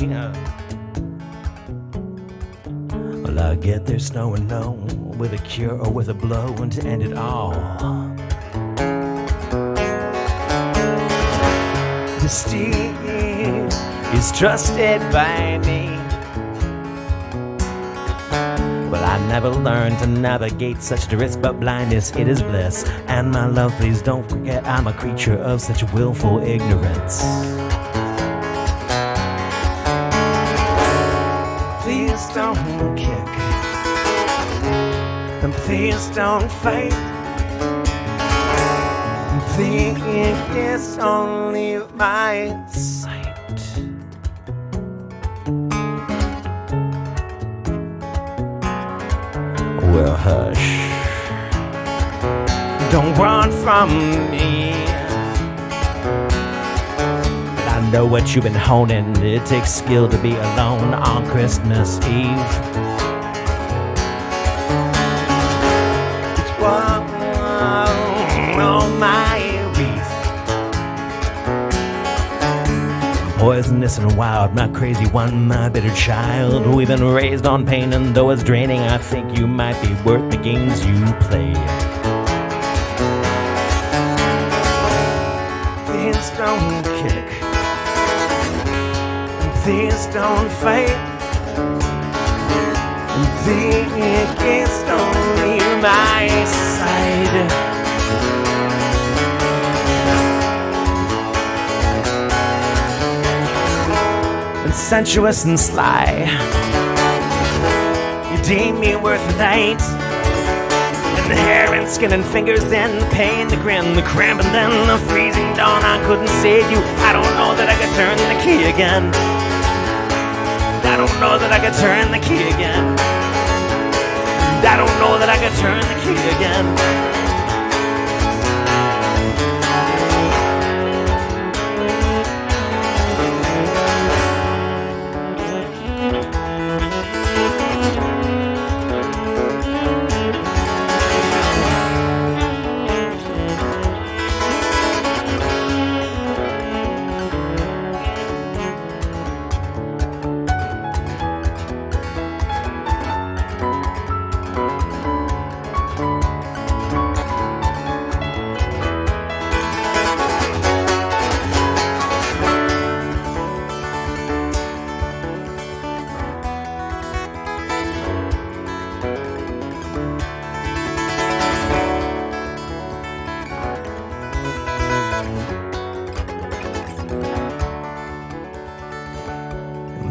Well, I'll get there snow and no, with a cure or with a blow, and to end it all. The steed is trusted by me. Well, I never learned to navigate such risk, but blindness, it is bliss. And my love, please don't forget, I'm a creature of such willful ignorance. Please don't kick, and please don't fight. Please, it's only my sight. Well, hush. don't run from me. I know what you've been honing. It takes skill to be alone on Christmas Eve. It's one on my wreath. Poisonous and wild, my crazy one, my bitter child. We've been raised on pain, and though it's draining, I think you might be worth the games you play. Please don't kick. Please don't fight. Please don't leave my side. And sensuous and sly, you deem me worth a night. And the hair and skin and fingers and the pain, the grin, the cramp, and then the freezing dawn. I couldn't save you. I don't know that I could turn the key again. I don't know that I could turn the key again. I don't know that I could turn the key again.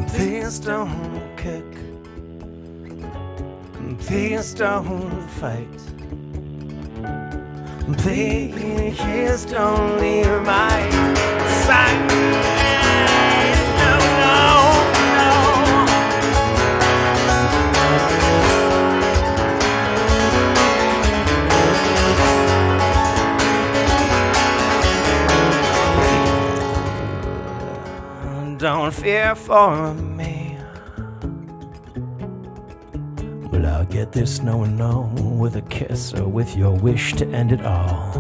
Please don't kick. Please don't fight. Please don't leave my side. No, no, no. Don't fear for me. Well, I'll get this no and no with a kiss or with your wish to end it all.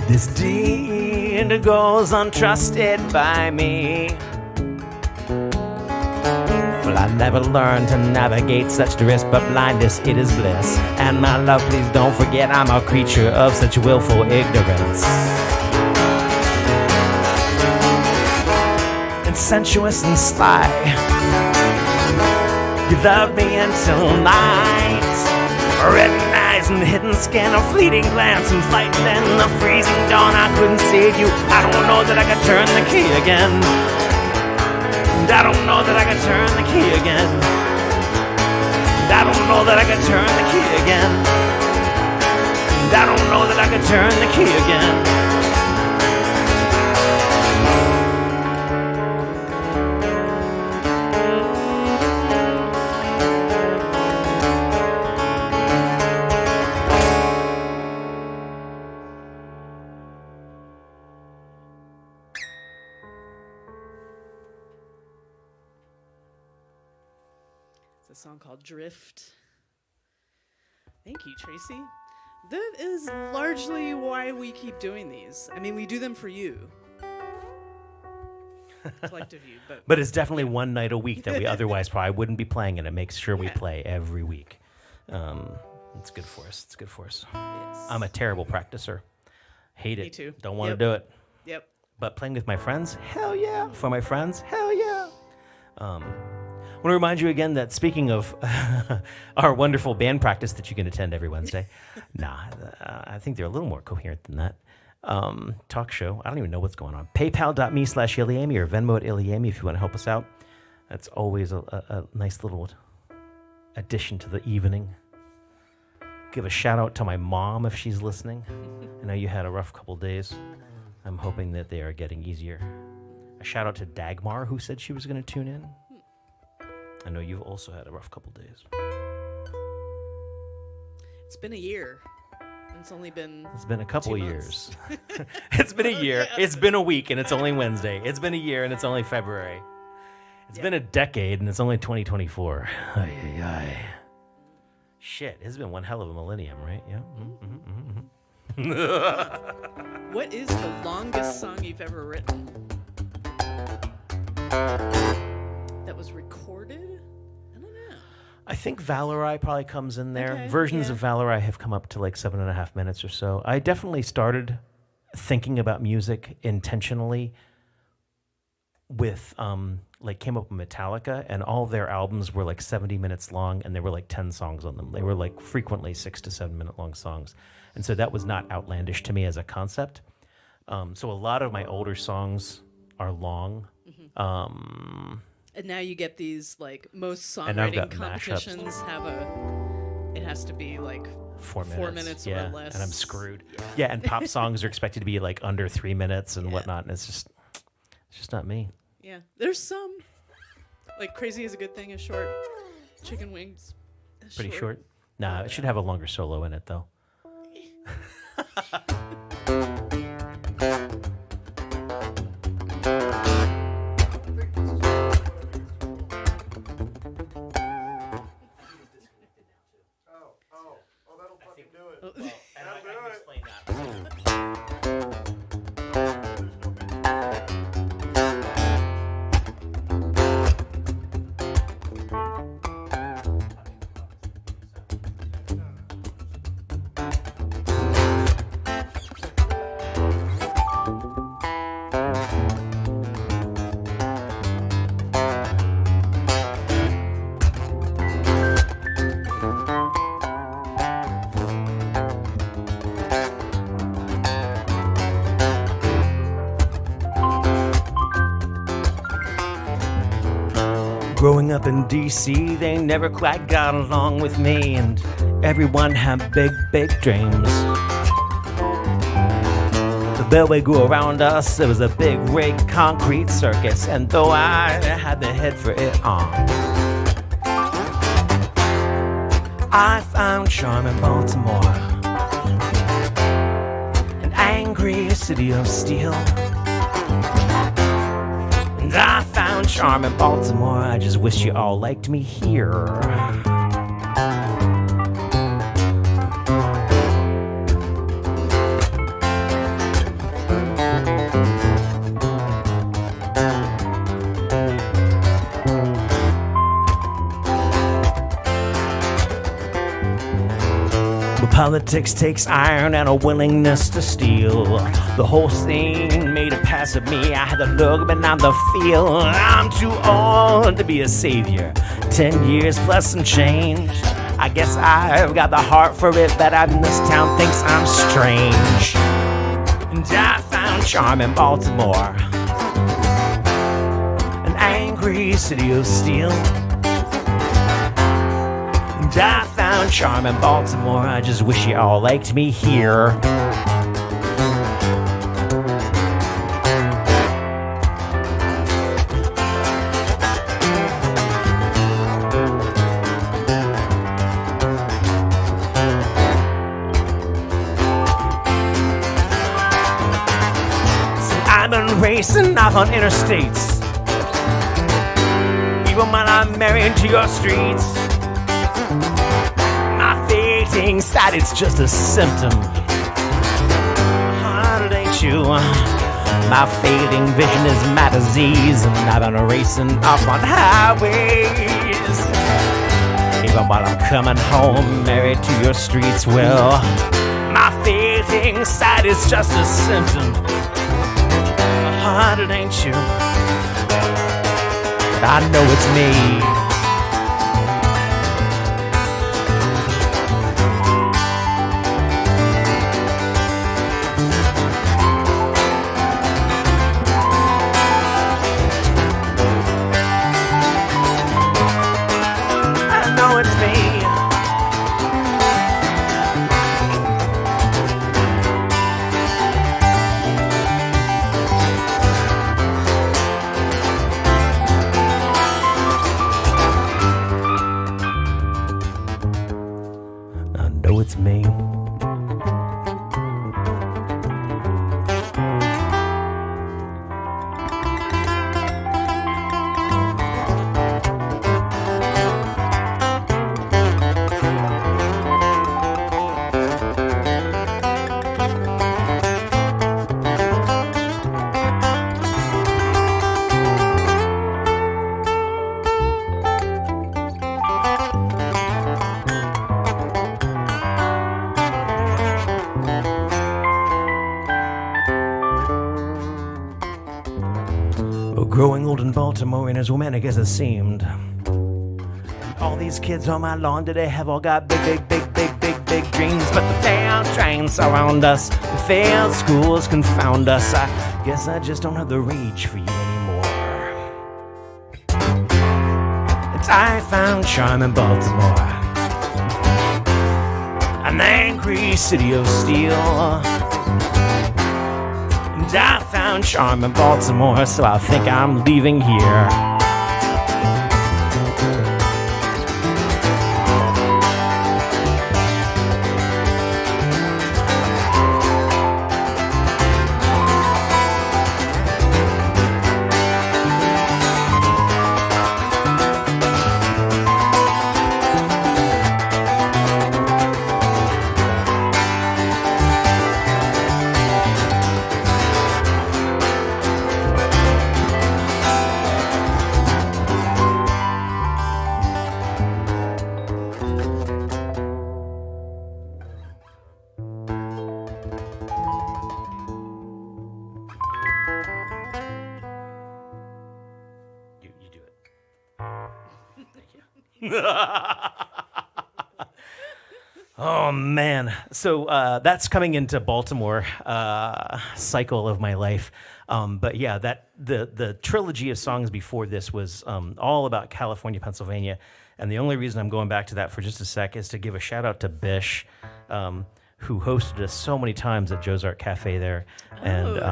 This deed goes untrusted by me. Well, I never learned to navigate such duress, but blindness, it is bliss. And my love, please don't forget I'm a creature of such willful ignorance. And sensuous and sly, you loved me until night. Red eyes and hidden skin, a fleeting glance and flight, then the freezing dawn. I couldn't save you. I don't know that I could turn the key again. And I don't know that I could turn the key again. And I don't know that I could turn the key again. And I don't know that I could turn the key again. It's a song called Drift. Thank you, Tracy. That is largely why we keep doing these. I mean, we do them for you. Collective you, but it's definitely one night a week that we otherwise probably wouldn't be playing, and it makes sure we play every week. It's good for us. It's good for us. Yes. I'm a terrible practicer. Hate it. Me too. Don't want to do it. Yep. But playing with my friends, hell yeah. For my friends, hell yeah. I want to remind you again that speaking of our wonderful band practice that you can attend every Wednesday, I think they're a little more coherent than that. Talk show. I don't even know what's going on. PayPal.me/ilyAIMY or Venmo at ilyAIMY if you want to help us out. That's always a nice little addition to the evening. Give a shout out to my mom if she's listening. I know you had a rough couple days. I'm hoping that they are getting easier. A shout out to Dagmar, who said she was going to tune in. I know you've also had a rough couple days. It's been a year. It's only been. It's been a couple 2 years. months. It's been a year. Yeah. It's been a week, and it's only Wednesday. It's been a year, and it's only February. It's been a decade, and it's only 2024. Ay, ay, ay. Shit, it's been one hell of a millennium, right? Yeah. What is the longest song you've ever written? That was recorded? I don't know. I think Valerai probably comes in there. Okay, Versions yeah. of Valerai have come up to like 7.5 minutes or so. I definitely started thinking about music intentionally with like came up with Metallica, and all their albums were like 70 minutes long, and there were like 10 songs on them. They were like frequently 6 to 7 minute long songs, and so that was not outlandish to me as a concept. So a lot of my older songs are long. And now you get these, like, most And I've songwriting got competitions have it has to be like 4 minutes, or yeah, less. and I'm screwed. Yeah, and pop songs are expected to be like under 3 minutes and whatnot, and it's just not me. Yeah, there's some. Like, Crazy is a Good Thing is short. Chicken Wings is Pretty short. Nah, it should have a longer solo in it though. That'll fucking do it. And I can explain that. Growing up in D.C., they never quite got along with me, and everyone had big, big dreams. The beltway grew around us, it was a big rig concrete circus, and though I had the head for it on, I found charm in Baltimore, an angry city of steel. And I found charm in Baltimore, I just wish you all liked me here. But politics takes iron and a willingness to steal. The whole scene made a pass at me. I had to look, but not the feel. I'm too old to be a savior. 10 years plus some change. I guess I've got the heart for it, but this town thinks I'm strange. And I found charm in Baltimore, an angry city of steel. And I found charm in Baltimore, I just wish you all liked me here. I've been racing off on interstates, even when I'm married to your streets. My fading sight, it's just a symptom. Heart ain't you? My fading vision is my disease, and I've been racing off on highways, even while I'm coming home married to your streets. Well, my fading sight is just a symptom. Heart, it ain't you, but I know it's me. I know it's me. just me. Growing old in Baltimore ain't as romantic as it seemed. All these kids on my lawn today have all got big dreams, but the failed trains surround us, the failed schools confound us. I guess I just don't have the rage for you anymore. And I found charm in Baltimore, an angry city of steel. And I found charm in Baltimore, so I think I'm leaving here. Oh man, so that's coming into Baltimore cycle of my life. But yeah, that the trilogy of songs before this was all about California, Pennsylvania, and the only reason I'm going back to that for just a sec is to give a shout out to Bish, who hosted us so many times at Joe's Art Cafe there, and it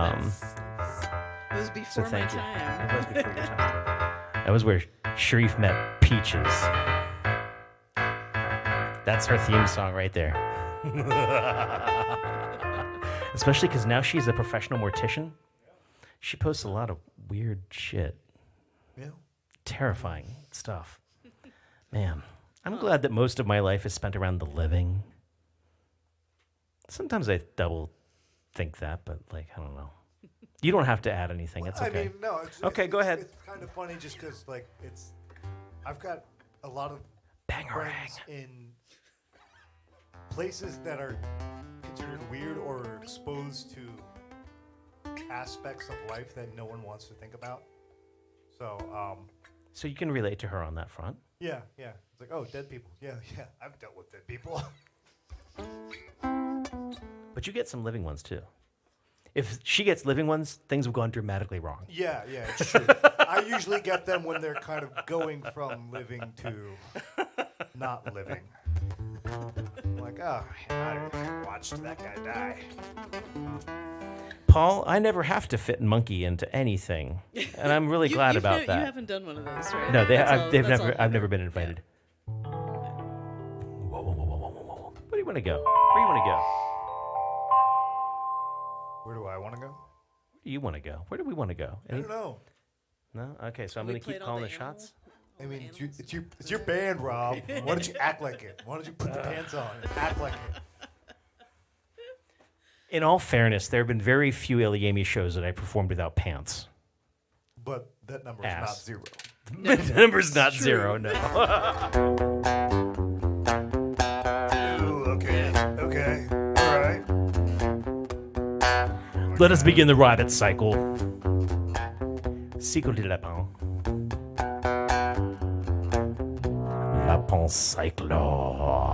was before so thank my you. time. It was before your time. That was where Sharif met Peaches. That's her theme song right there. Especially because now she's a professional mortician. She posts a lot of weird shit. Yeah. Terrifying stuff. Man, I'm glad that most of my life is spent around the living. Sometimes I double think that, but like, I don't know. You don't have to add anything. It's okay. I mean, no. Okay, go ahead. It's kind of funny just because, like, I've got a lot of Bangarang. friends in places that are considered weird or exposed to aspects of life that no one wants to think about. So, So you can relate to her on that front. yeah. It's like, oh, dead people. Yeah, I've dealt with dead people. But you get some living ones too. If she gets living ones, things have gone dramatically wrong. Yeah, it's true. I usually get them when they're kind of going from living to not living. I'm like, oh, I watched that guy die. Paul, I never have to fit monkey into anything, and I'm really glad about that. You haven't done one of those, right? No, That's all I've never been invited. Whoa. Where do you want to go? Where do you want to go? Where do I want to go? Where do you want to go? Where do we want to go? I don't know. No? Okay, so I'm going to keep calling the shots. I mean, it's your band, Rob. Why don't you act like it? Why don't you put the pants on and act like it? In all fairness, there have been very few ilyAIMY shows that I performed without pants. But that number is Ass. not zero. The number's not zero, no. Ooh, okay, all right. Let us begin the rabbit cycle. Cycle de lapin. Lapin cyclo.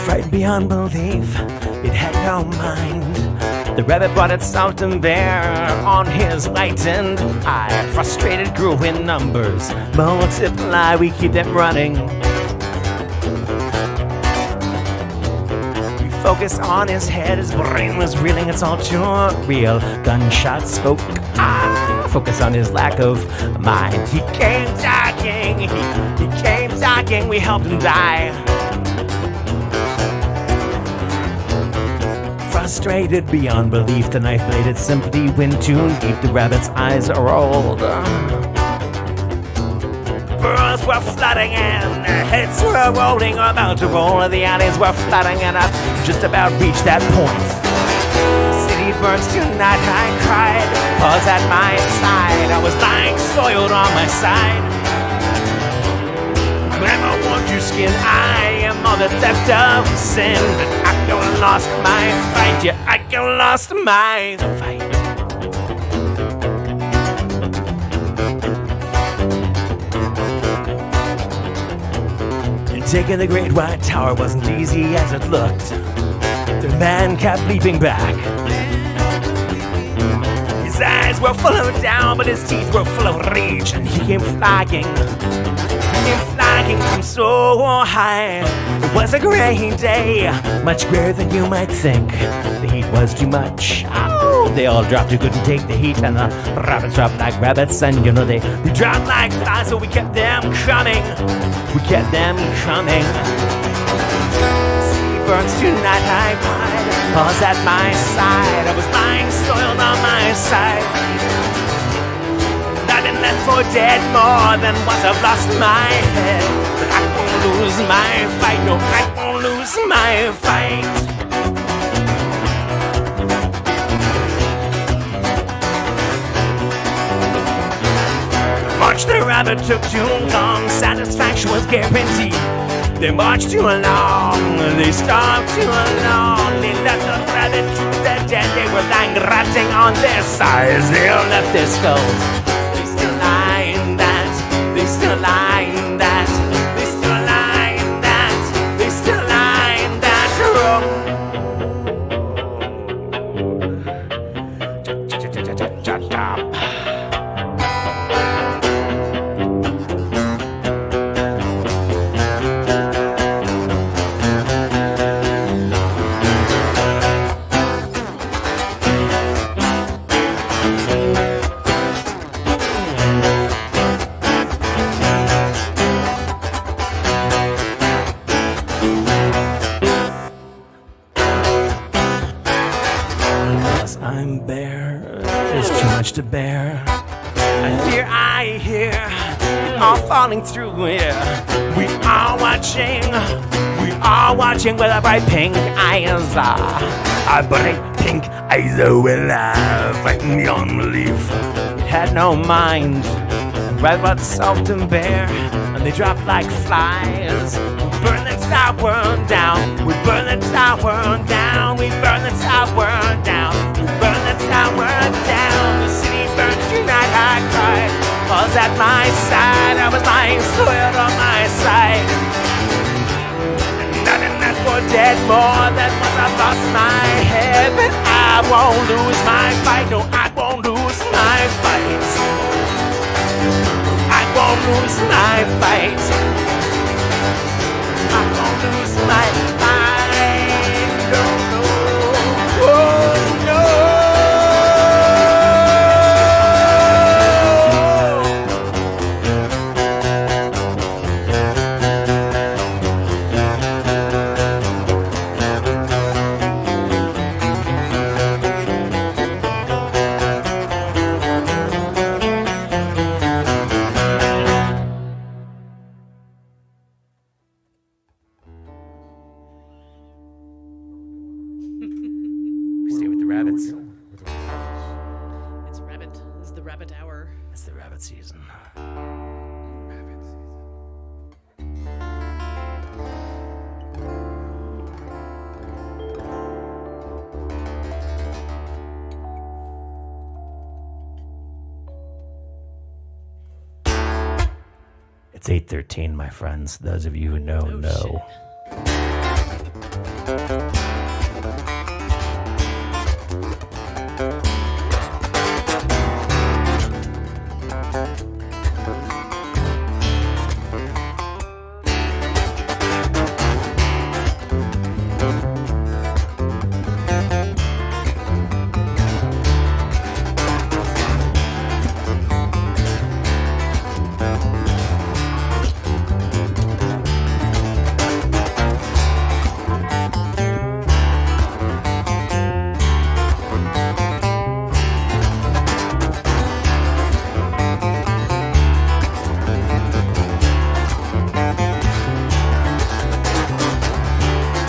frightened beyond belief, it had no mind. The rabbit brought itself to bear on his lightened eye. Frustrated grew in numbers, multiply, we keep them running. We focus on his head, his brain was reeling, it's all too real. Gunshots spoke, focus on his lack of mind. He came talking, he came talking, we helped him die. Frustrated beyond belief, the knife blade, it simply went too deep. The rabbit's eyes rolled. Burrows were flooding and heads were rolling, about to roll. The alleys were flooding and I've just about reached that point. City burns tonight, I cried, paws at my side. I was lying soiled on my side. Grandma won't you skin, I am all the theft of sin. But I don't lost my fight, yeah, I don't lost my fight. And taking the great white tower wasn't easy as it looked. The man kept leaping back. His eyes were full of doubt, but his teeth were full of rage. And he came flying from so high. It was a great day, much greater than you might think. The heat was too much. Oh, they all dropped, you couldn't take the heat. And the rabbits dropped like rabbits, and you know they dropped like flies. So we kept them coming, we kept them coming. Sea burns tonight, I cried, paws at my side. I was lying soiled on my side. I've been left for dead more than once. I've lost my head, but I won't lose my fight. No, I won't lose my fight. March the rabbit took too long, satisfaction was guaranteed. They marched too long, they stopped too long. They left the rabbit to the dead. They were lying, rotting on their sides. They all left their skulls. They still lie in that, they still lie in that, they still lie in that I'm bare, there's too much to bear. I hear, all falling through here. We are watching with our bright pink eyes. Our bright pink eyes will frighten beyond belief. It had no mind, right but soft and bare, and they dropped like flies. We burn the tower down, we burn the tower down, we burn the tower down, we burn the tower down. The city burns tonight, I cried, paws at my side. I was lying soiled on my side. And I've been left for dead more than once. I've lost my head, but I won't lose my fight. No, I won't lose my fight. I won't lose my fight. I won't lose my fight. No, no, oh no. Stay with the rabbits. It's rabbit. It's the rabbit hour. It's the rabbit season. It's 8:13, my friends. Those of you who know, Oh, know. shit.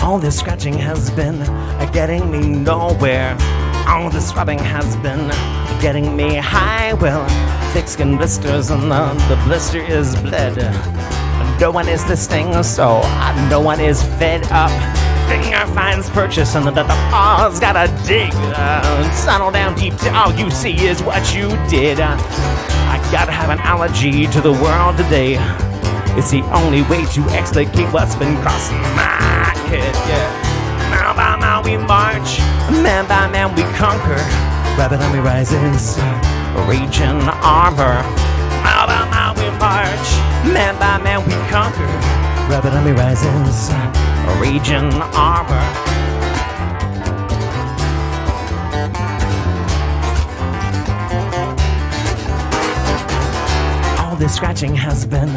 All this scratching has been getting me nowhere. All this rubbing has been getting me high. Well, thick skin blisters and the blister is bled. No one is listening, so no one is fed up. Finger finds purchase and the paws gotta dig. Tunnel down deep to all you see is what you did. I gotta have an allergy to the world today. It's the only way to explicate what's been crossing my head, yeah. Mile by mile we march, man by man we conquer. Rabbit army rises, raging armor. Mile by mile we march, man by man we conquer. Rabbit army rises, raging armor. All this scratching has been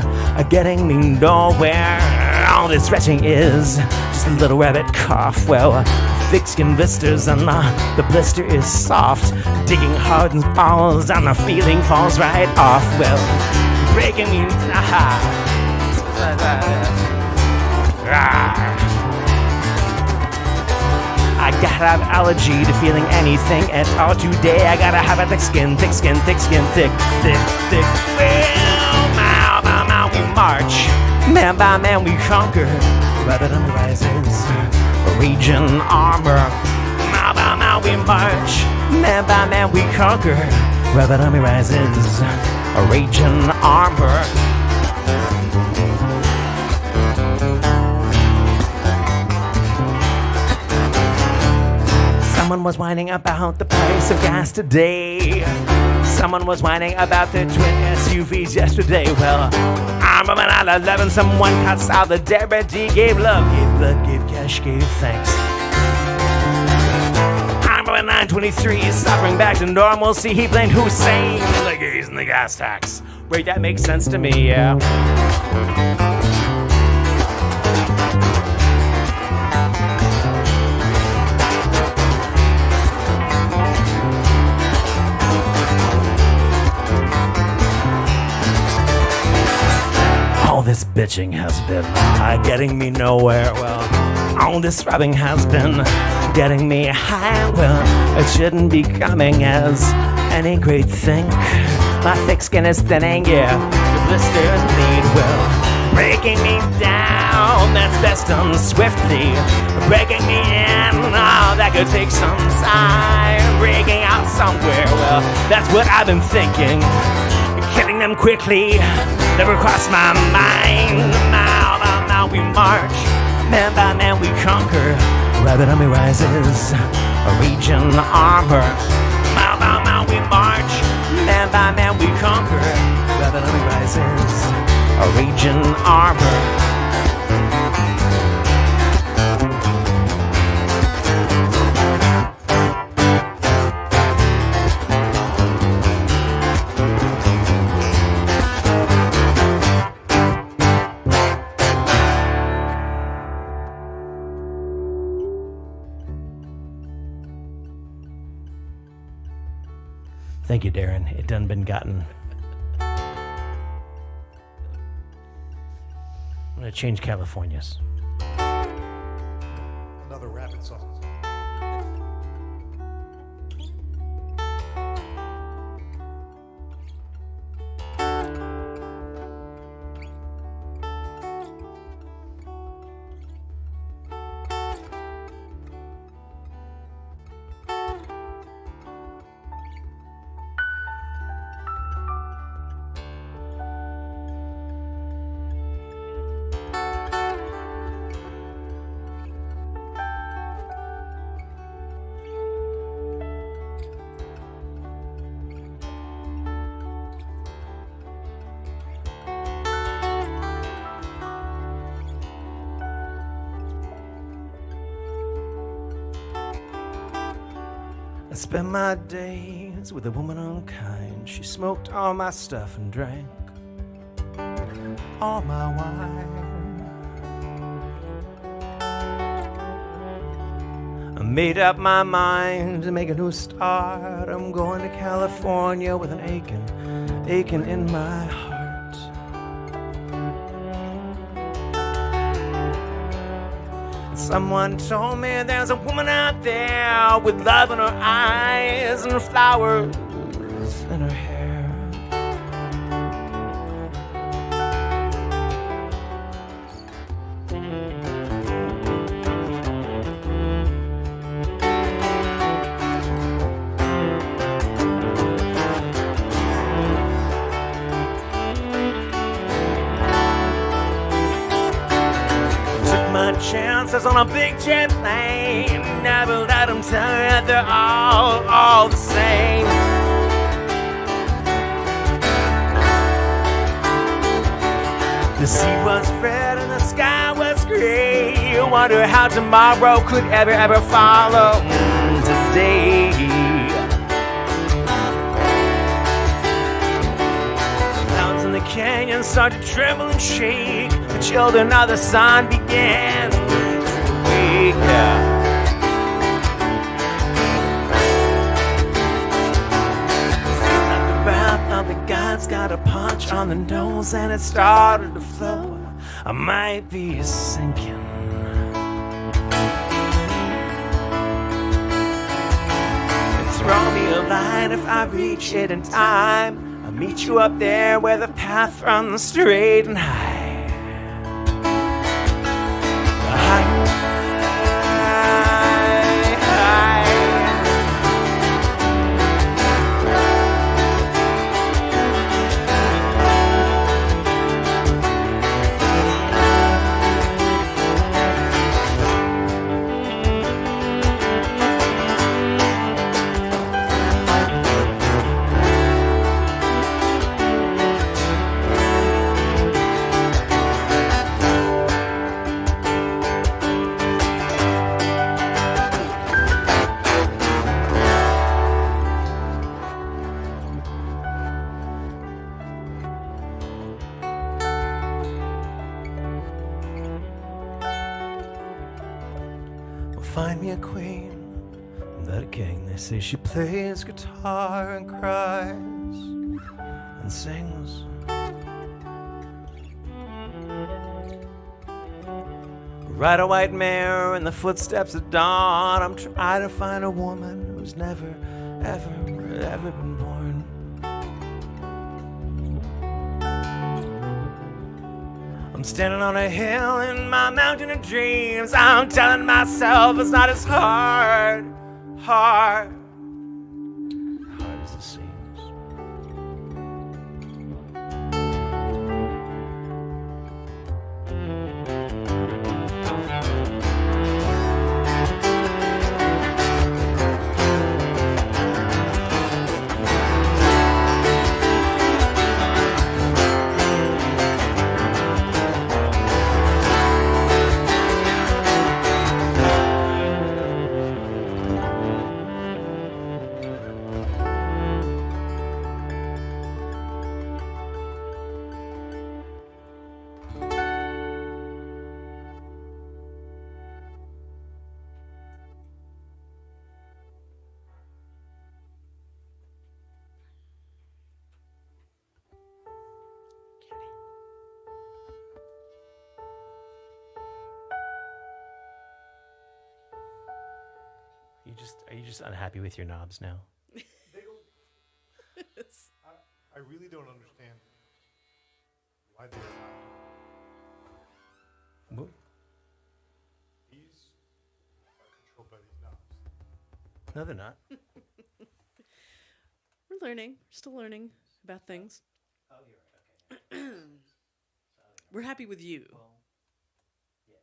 getting me nowhere. All this stretching is just a little rabbit cough. Well, thick skin blisters and the blister is soft. Digging hard and falls and the feeling falls right off. Well, breaking me I gotta have allergy to feeling anything at all today. I gotta have a thick skin, thick skin, thick skin, thick, thick, thick. Well, mile by mile we march, man by man we conquer. Rabbit army rises, raging armor. Mile by mile we march, man by man we conquer. Rabbit army rises, raging armor. Someone was whining about the price of gas today. Someone was whining about their twin SUVs yesterday. Well, I'm running out of 11. Someone cut solidarity, gave love, gave blood, gave cash, gave thanks. I'm running 923, suffering back to normalcy. He blamed Hussein for the gays and the gas tax. Wait, that makes sense to me, yeah. All this bitching has been getting me nowhere. Well, all this rubbing has been getting me high. Well, it shouldn't be coming as any great thing. My thick skin is thinning, yeah. The blisters bleed, well, breaking me down. That's best done swiftly. Breaking me in, oh, that could take some time. Breaking out somewhere, well, that's what I've been thinking. Killing them quickly never crossed my mind. Mile by mile we march, man by man we conquer. Rabbit army rises, raging armor. Mile by mile we march, man by man we conquer. Rabbit army rises, raging armor. Thank you, Darren. It done been gotten. I'm gonna change Californias. Another rabbit song. I spent my days with a woman unkind. She smoked all my stuff and drank all my wine. I made up my mind to make a new start. I'm going to California with an aching in my heart. Someone told me there's a woman out there with love in her eyes and flowers in her hair. Chances on a big jet plane. Never let them tell you that they're all the same. The sea was red and the sky was gray. You wonder how tomorrow could ever follow today. Mountains in the canyon start to tremble and shake. The children of the sun began to wake up. The wrath of the gods got a punch on the nose and it started to flow. I might be sinking. And throw me a line if I reach it in time. I'll meet you up there where the path runs straight and high. Find me a queen, that a king. They say she plays guitar and cries and sings. Ride a white mare in the footsteps of dawn. I'm trying to find a woman who's never, ever been born. I'm standing on a hill in my mountain of dreams. I'm telling myself it's not as hard as it seems. Are you just unhappy with your knobs now? They don't. I really don't understand why they're not. What? These are controlled by these knobs. No, they're not. We're learning. We're still learning about things. Oh, you're right. Okay. We're happy with you, Well, yeah.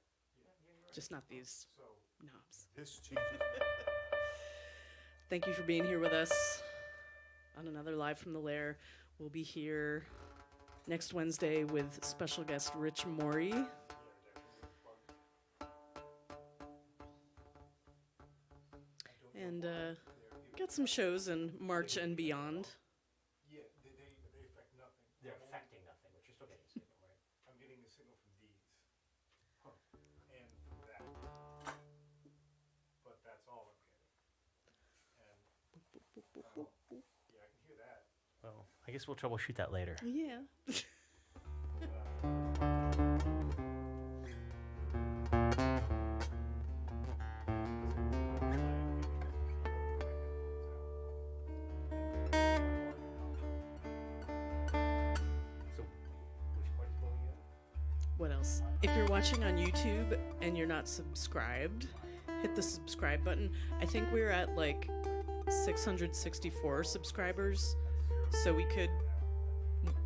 just not these So knobs. this changes. Thank you for being here with us on another Live from the Lair. We'll be here next Wednesday with special guest Rich Morey. And got some shows in March and beyond. Yeah, they affect nothing. They're affecting nothing, but you're still getting a signal, right? I'm getting a signal from these. And from that. But that's all I'm getting. And yeah, I can hear that. Well, I guess we'll troubleshoot that later. Yeah. What else? If you're watching on YouTube and you're not subscribed, hit the subscribe button. I think we're at like 664 subscribers, so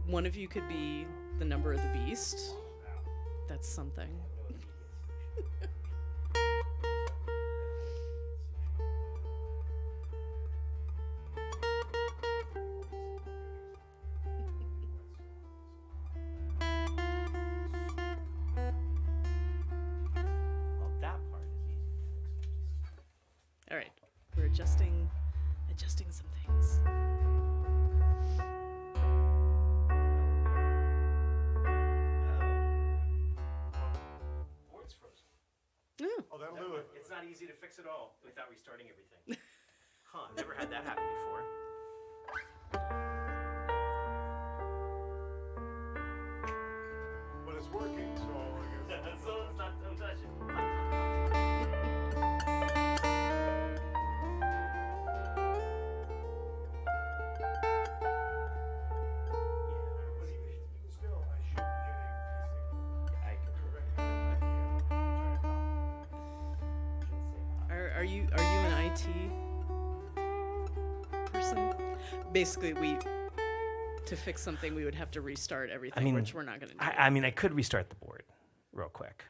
one of you could be the number of the beast. That's something. All right, we're adjusting some things. Board's frozen. Oh, that'll do it. It's not easy to fix it all without restarting everything. Huh, never had that happen before. But it's working, so I guess. So let's not don't touch it. Even still, I should be getting I can correct. Are you an IT person? Basically, to fix something, we would have to restart everything, which we're not going to do. I mean, I could restart the board real quick.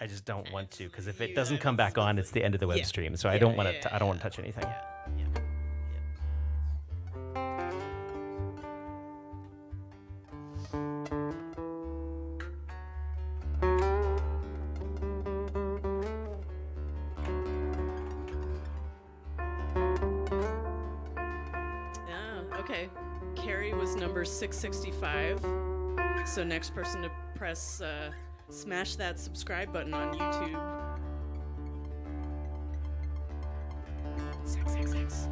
I just don't want to, because if it doesn't come back on, it's the end of the web stream. So I don't want to. I don't want to touch anything. Okay. Carrie was number 665. So next person to press, smash that subscribe button on YouTube. 666.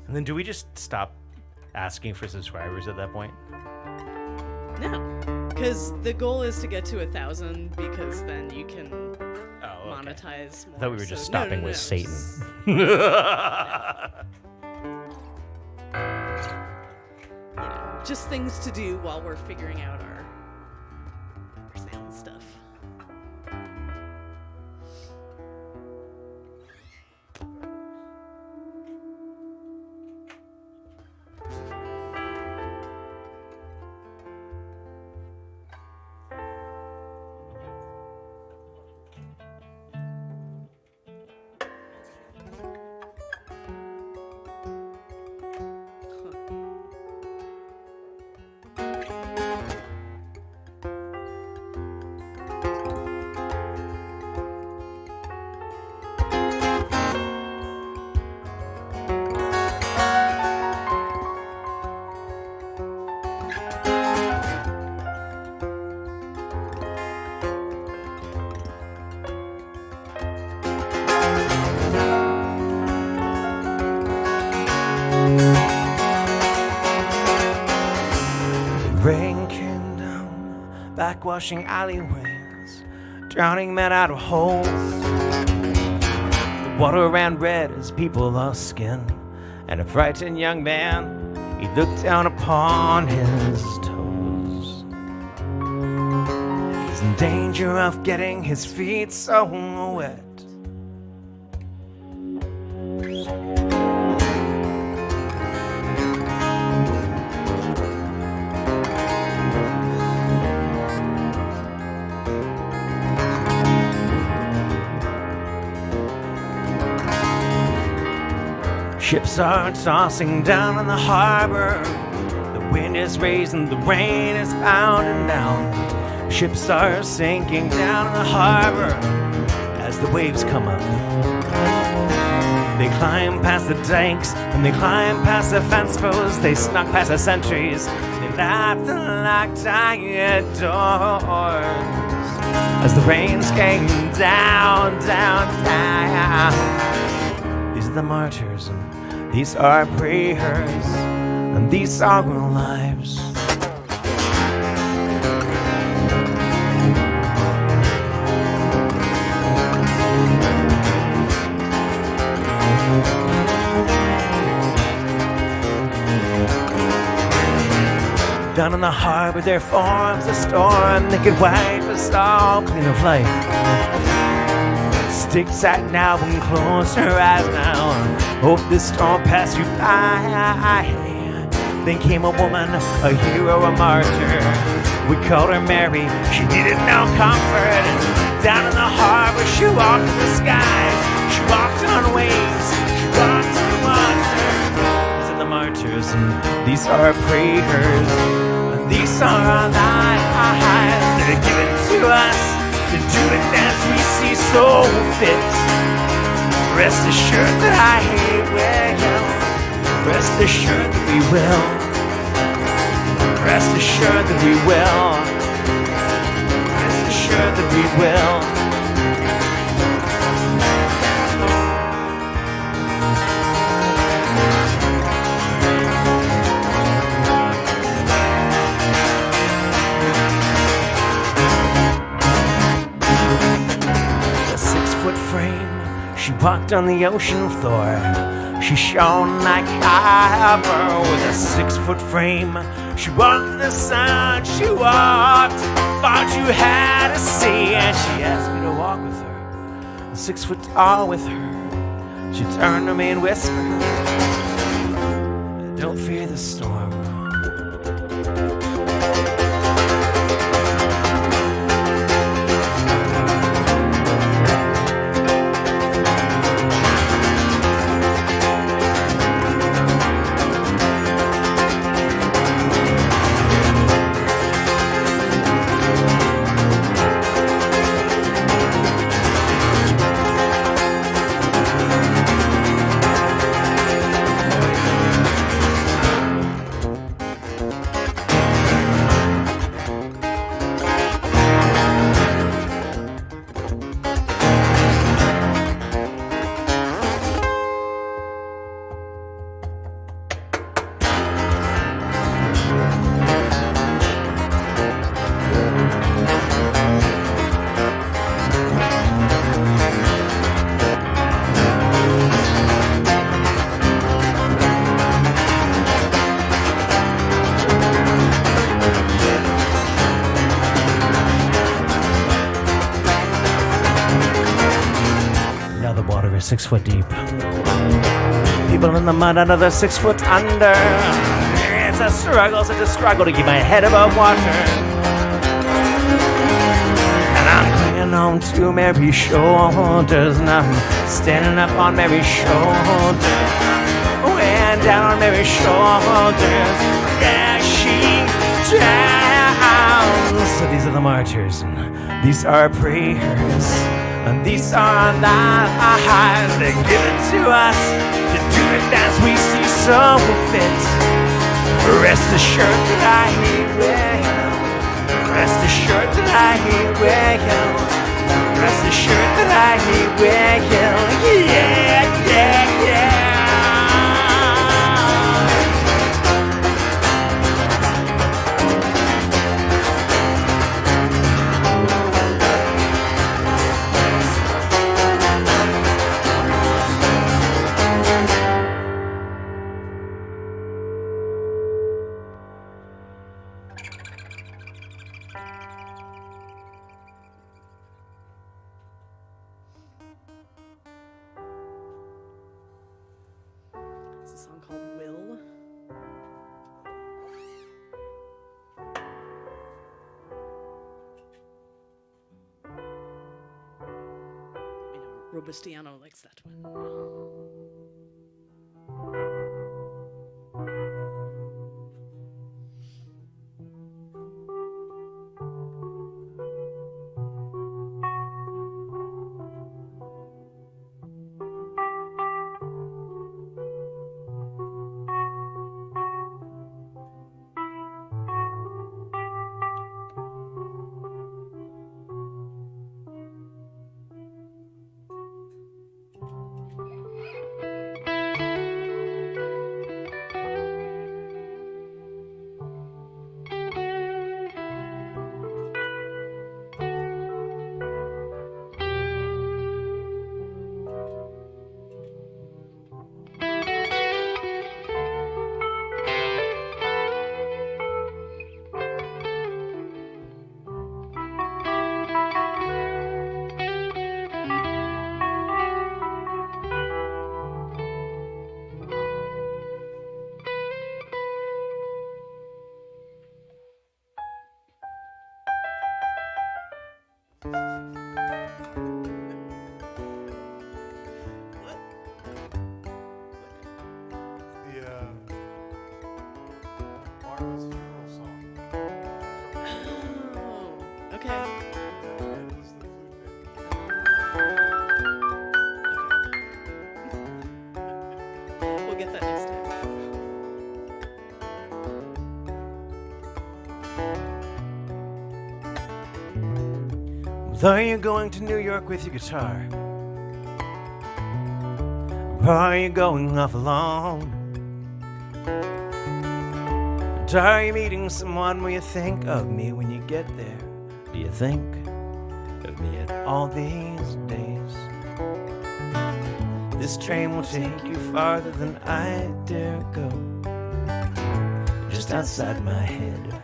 And then do we just stop asking for subscribers at that point? No, because the goal is to get to 1,000, because then you can Oh, okay. monetize more. I thought we were just So- stopping no, with no. Satan. You know, just things to do while we're figuring out our sound stuff. Rain came down, backwashing alleyways, drowning men out of holes. The water ran red as people lost skin, and a frightened young man, he looked down upon his toes. He's in danger of getting his feet so wet. Ships are tossing down in the harbor. The wind is raising, the rain is pounding down. Ships are sinking down in the harbor as the waves come up. They climb past the dikes and they climb past the fence posts. They snuck past the sentries. They laughed and locked iron doors as the rains came down, down, down. These are the martyrs, and these are prayers, and these are our lives. Down on the harbor there forms a storm that could wipe us all clean of life. Stick tight now and close your eyes now. Hope this storm pass you by. Then came a woman, a hero, a martyr. We called her Mary, she needed no comfort. Down in the harbor she walked in the skies. She walked on waves, she walked on water. These are the martyrs and these are our prayers. And these are our lives. They're given to us to do it as we see so fit. Rest assured that I will. Rest assured that we will. Rest assured that we will. Rest assured that we will. A 6-foot frame, she walked on the ocean floor. She shone like copper with a 6-foot frame. She walked in the sun, she walked, thought you had to see. And she asked me to walk with her, 6 foot tall with her. She turned to me and whispered, don't fear the storm. The water is 6 foot deep. People in the mud another 6 foot under. It's a struggle, such a struggle to keep my head above water. And I'm clinging on to Mary's shoulders, and I'm standing up on Mary's shoulders, way down on Mary's shoulders. Yeah, she drowns. So these are the martyrs, and these are our prayers. And these are our lives, they're given to us to do it as we see so fit. Rest assured that I will. Rest assured that I will. Rest assured that I will. Yeah, yeah, yeah. It's a song called Will. You know, Robustiano likes that one. get that next time. Well, are you going to New York with your guitar? Or are you going off alone? And are you meeting someone? Will you think of me when you get there? Do you think of me at all these days? This train will take you farther than I dare go. Just outside my head.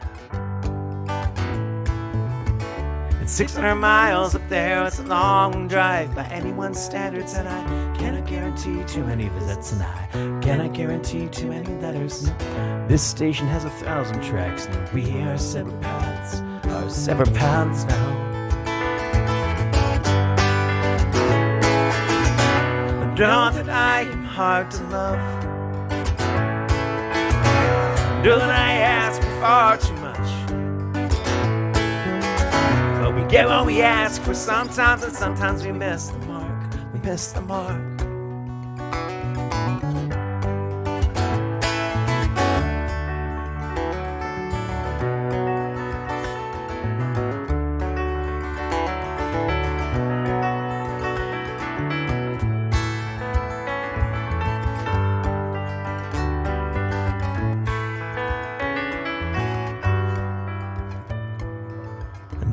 It's 600 miles up there. It's a long drive by anyone's standards, and I cannot guarantee too many visits, and I cannot guarantee too many letters. This station has 1,000 tracks, and we are separate paths. Our separate paths now. Know that I am hard to love. Know that I ask for far too much. But we get what we ask for sometimes, and sometimes we miss the mark. We miss the mark.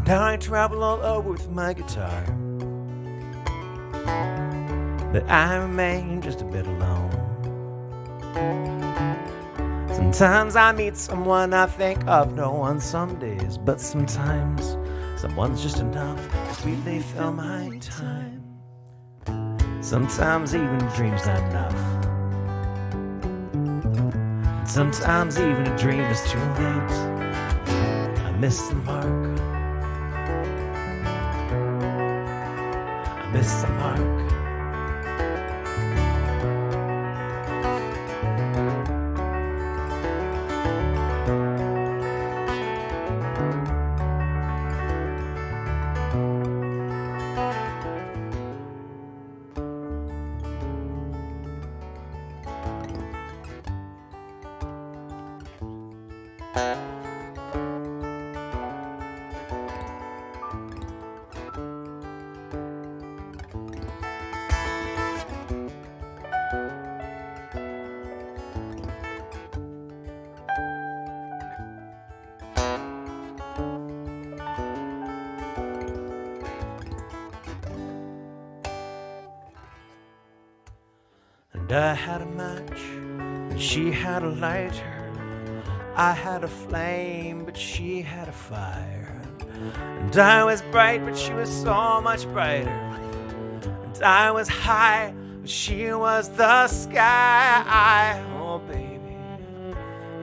Now I travel all over with my guitar, but I remain just a bit alone. Sometimes I meet someone I think of no one some days, but sometimes someone's just enough to sweetly fill my time. Sometimes even a dream's not enough. And sometimes even a dream is too late. I miss the mark. Miss the mark. And I had a match, and she had a lighter. I had a flame, but she had a fire. And I was bright, but she was so much brighter. And I was high, but she was the sky. Oh, baby.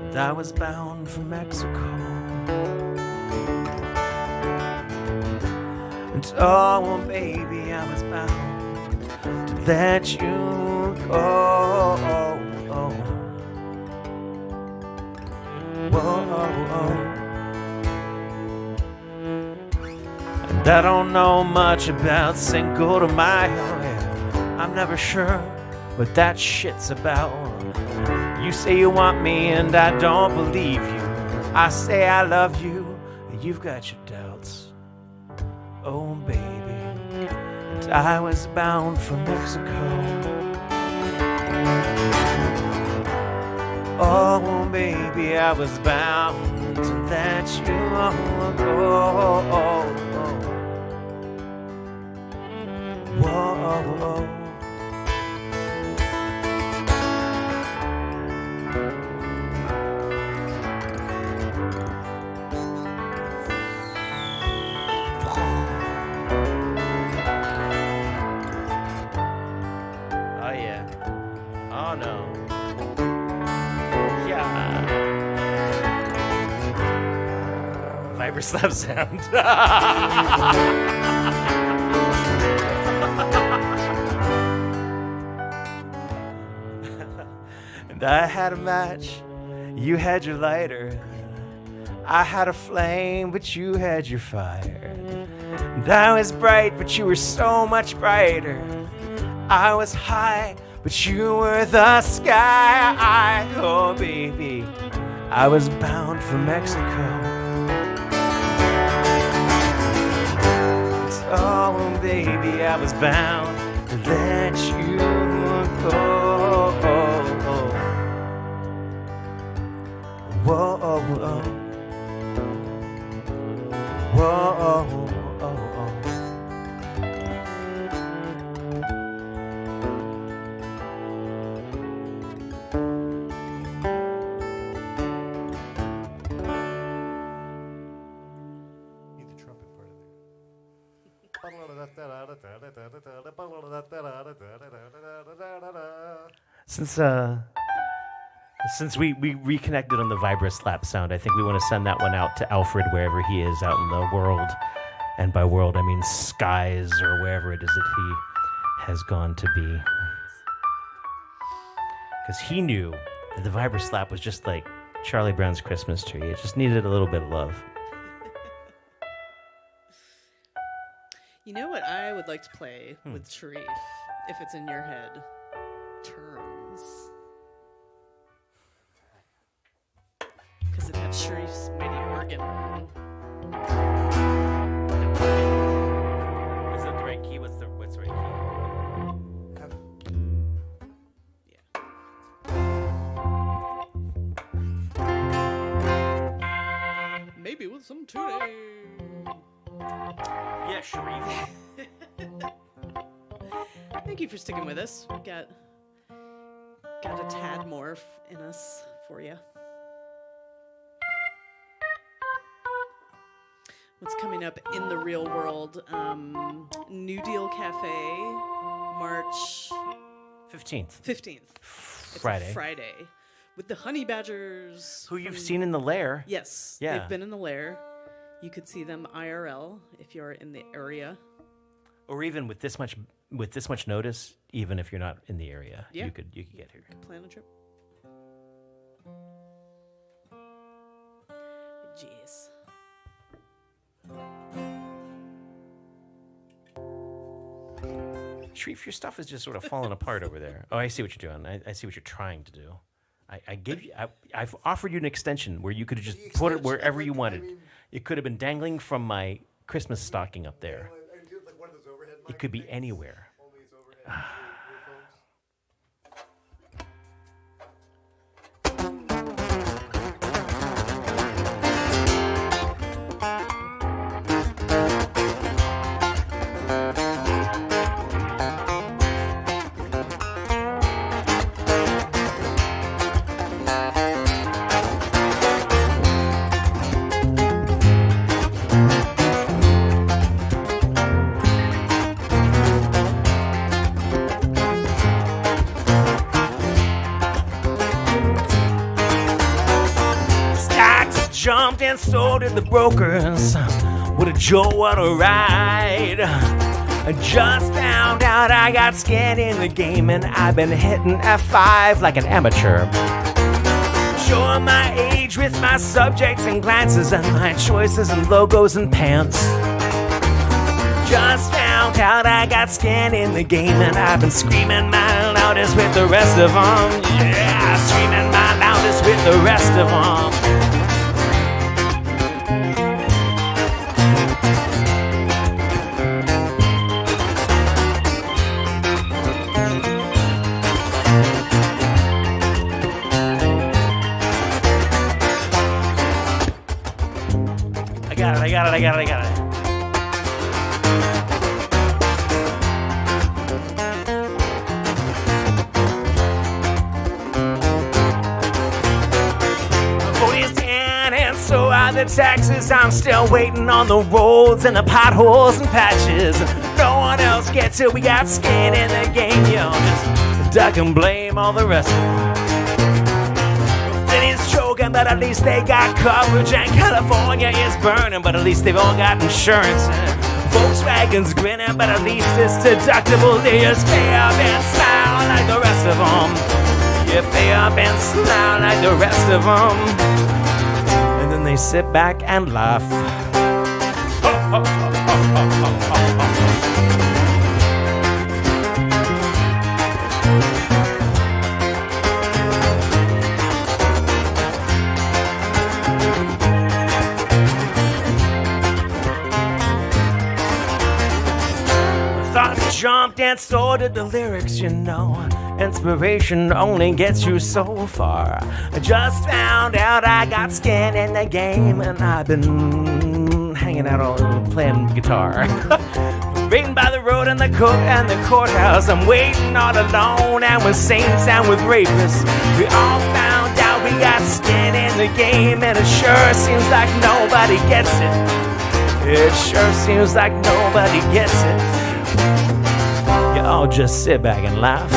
And I was bound for Mexico. And oh, baby, I was bound to let you go. Whoa. And I don't know much about Cinco de Mayo. I'm never sure what that shit's about. You say you want me and I don't believe you. I say I love you and you've got your doubts. Oh, baby. And I was bound for Mexico. Oh, baby, I was bound to let you go. Whoa. Oh, yeah. Oh, no. Viper slap sound. And I had a match, you had your lighter. I had a flame, but you had your fire. And I was bright, but you were so much brighter. I was high, but you were the sky. Oh, baby, I was bound for Mexico. Oh, baby, I was bound to let you go. Whoa, whoa, whoa, whoa. Need the trumpet part of it. Since we reconnected on the vibra slap sound, I think we want to send that one out to Alfred wherever he is out in the world. And by world, I mean skies or wherever it is that he has gone to be. Because he knew that the vibra slap was just like Charlie Brown's Christmas tree. It just needed a little bit of love. You know what I would like to play with Sharif, if it's in your head? Terms. Because it had Sharif's mighty organ. Is that the right key? What's the right Yeah. Maybe with some tuning. Yeah, Sharif. Thank you for sticking with us. We got a tad more in us for you. What's coming up in the real world? New Deal Cafe, March 15th. 15th. Friday. It's a Friday. With the Honey Badgers. Who you've seen in the Lair. Yes. Yeah. They've been in the Lair. You could see them IRL if you're in the area. Or even with this much notice, even if you're not in the area, Yeah. you could get here. Plan a trip. Jeez. Sharif, your stuff is just sort of falling apart over there. Oh, I see what you're doing. I see what you're trying to do. I've offered you an extension where you could have just put it wherever you wanted. It could have been dangling from my Christmas stocking up there. It could be anywhere. Jumped and so did the brokers. What a joy, what a ride. I just found out I got scared in the game and I've been hitting F5 like an amateur. Showing my age with my subjects and glances and my choices and logos and pants. Just found out I got scared in the game and I've been screaming my loudest with the rest of them. Yeah, screaming my loudest with the rest of them. I got it. And so are the taxes. I'm still waiting on the roads and the potholes and patches. No one else gets it. We got skin in the game, yo. Just duck and blame all the rest of them. City's choking, but at least they got coverage. And California is burning, but at least they've all got insurance. And Volkswagen's grinning, but at least it's deductible. They just pay up and smile like the rest of them. You pay up and smile like the rest of them. And then they sit back and laugh. jumped and sorted the lyrics, you know. Inspiration only gets you so far. I just found out I got skin in the game, and I've been hanging out all playing guitar. Waiting by the road and the cook and the courthouse. I'm waiting all alone and with saints and with rapists. We all found out we got skin in the game, and it sure seems like nobody gets it. It sure seems like nobody gets it. Y'all just sit back and laugh.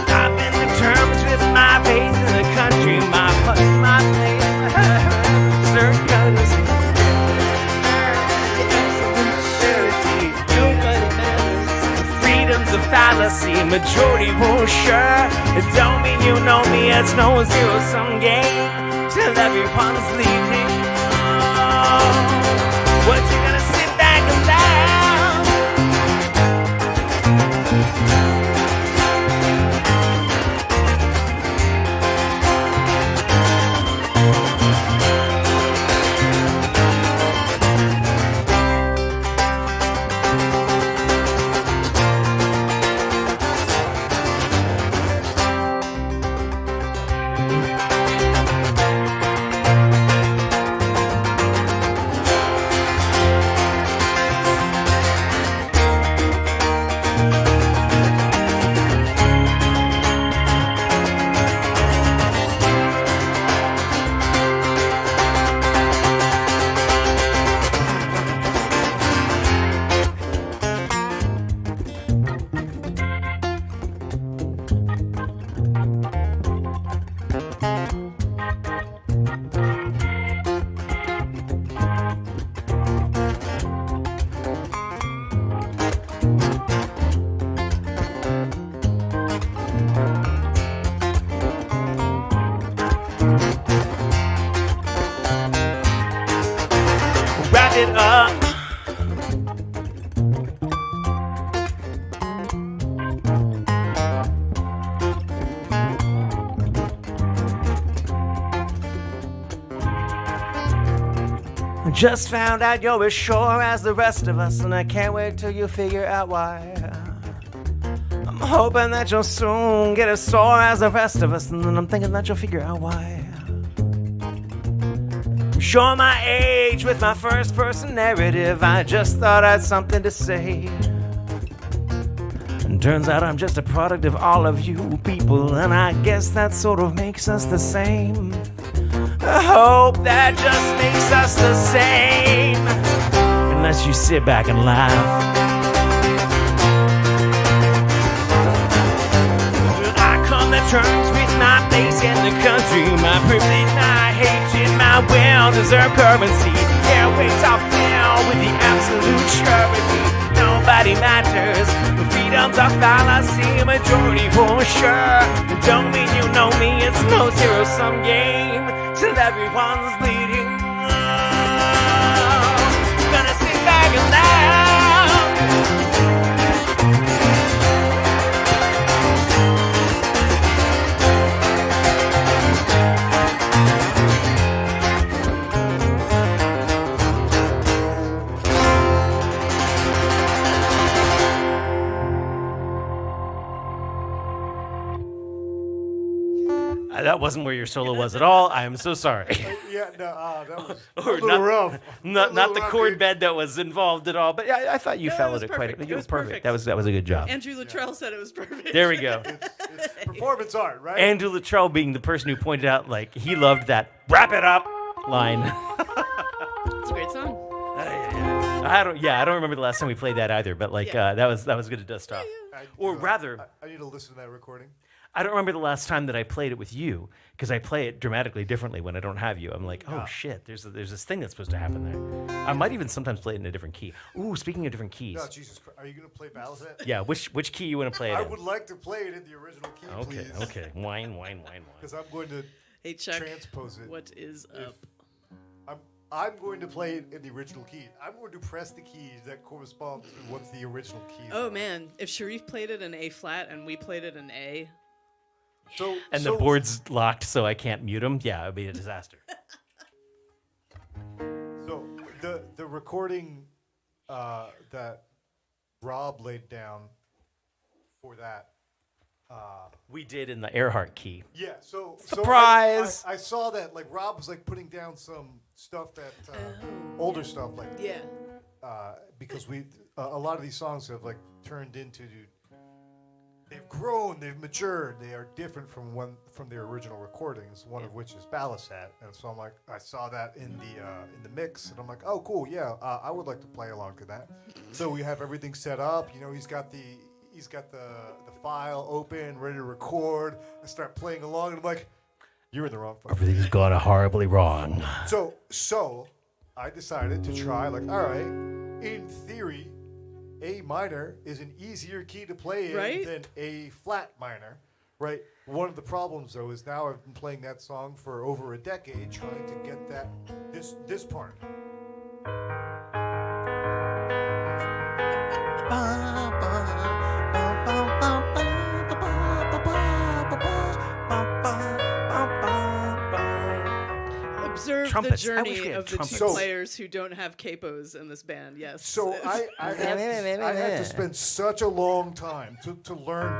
I've been to terms with my faith in the country, my place, circumstances. Freedom's a fallacy, majority won't sure. It don't mean you know me, it's no zero-sum game. Till everyone's leaving. Oh, what you gonna sit back and laugh? Wrap it up. Just found out you're as sure as the rest of us, and I can't wait till you figure out why. I'm hoping that you'll soon get as sore as the rest of us, and then I'm thinking that you'll figure out why. I'm sure my age with my first person narrative, I just thought I had something to say. And turns out I'm just a product of all of you people, and I guess that sort of makes us the same. I hope that just makes us the same. Unless you sit back and laugh. I come to terms with my place in the country, my privilege, my hatred, my well-deserved currency. Airways are filled with the absolute surety. Nobody matters. Freedom's a fallacy, majority for sure. Don't mean you know me, it's no zero-sum game. Till everyone's bleeding. Oh, gonna sit back and laugh. That wasn't where your solo was at all. I am so sorry. Yeah, no, that was a Or little not, rough. not the rough, chord dude. bed that was involved at all. But yeah, I thought you No, it followed was it quite. perfect. You It were was perfect. perfect. That was a good job. Andrew Luttrell said it was perfect. There we go. It's performance art, right? Andrew Luttrell being the person who pointed out, like, he loved that "wrap it up" line. It's a great song. I don't remember the last time we played that either. But like, Yeah. that was good to dust off. Or rather, I need to listen to that recording. I don't remember the last time that I played it with you, because I play it dramatically differently when I don't have you. I'm like, oh shit, there's this thing that's supposed to happen there. I might even sometimes play it in a different key. Ooh, speaking of different keys. No, Jesus Christ. Are you going to play Ballad? Yeah, which key you want to play it I in? would like to play it in the original key, Okay, please. okay. Wine. Because I'm going to Hey, Chuck, transpose it. what is up? I'm going to play it in the original key. I'm going to press the keys that correspond to what's the original key. Oh man, if Sharif played it in A flat and we played it in A, And the board's locked, so I can't mute him. Yeah, it would be a disaster. So the recording that Rob laid down for that. We did in the Earhart key. Yeah, so Surprise! I saw that like Rob was like putting down some stuff that older stuff like Yeah. because we a lot of these songs have like turned into they've grown, they've matured, they are different from their original recordings. One of which is Balasat, and so I'm like I saw that in the mix, and I'm like, oh cool, yeah, I would like to play along to that. So we have everything set up. You know, he's got the file open, ready to record. I start playing along, and I'm like, you're in the wrong fucking. Everything's gone horribly wrong. So I decided to try, like, all right, in theory, A minor is an easier key to play in Right? than A flat minor, right? One of the problems, though, is now I've been playing that song for over a decade, trying to get this part. Observe Trumpets. the I wish we journey had of the trumpets. two players who don't have capos in this band. Yes. So I had to spend such a long time to learn.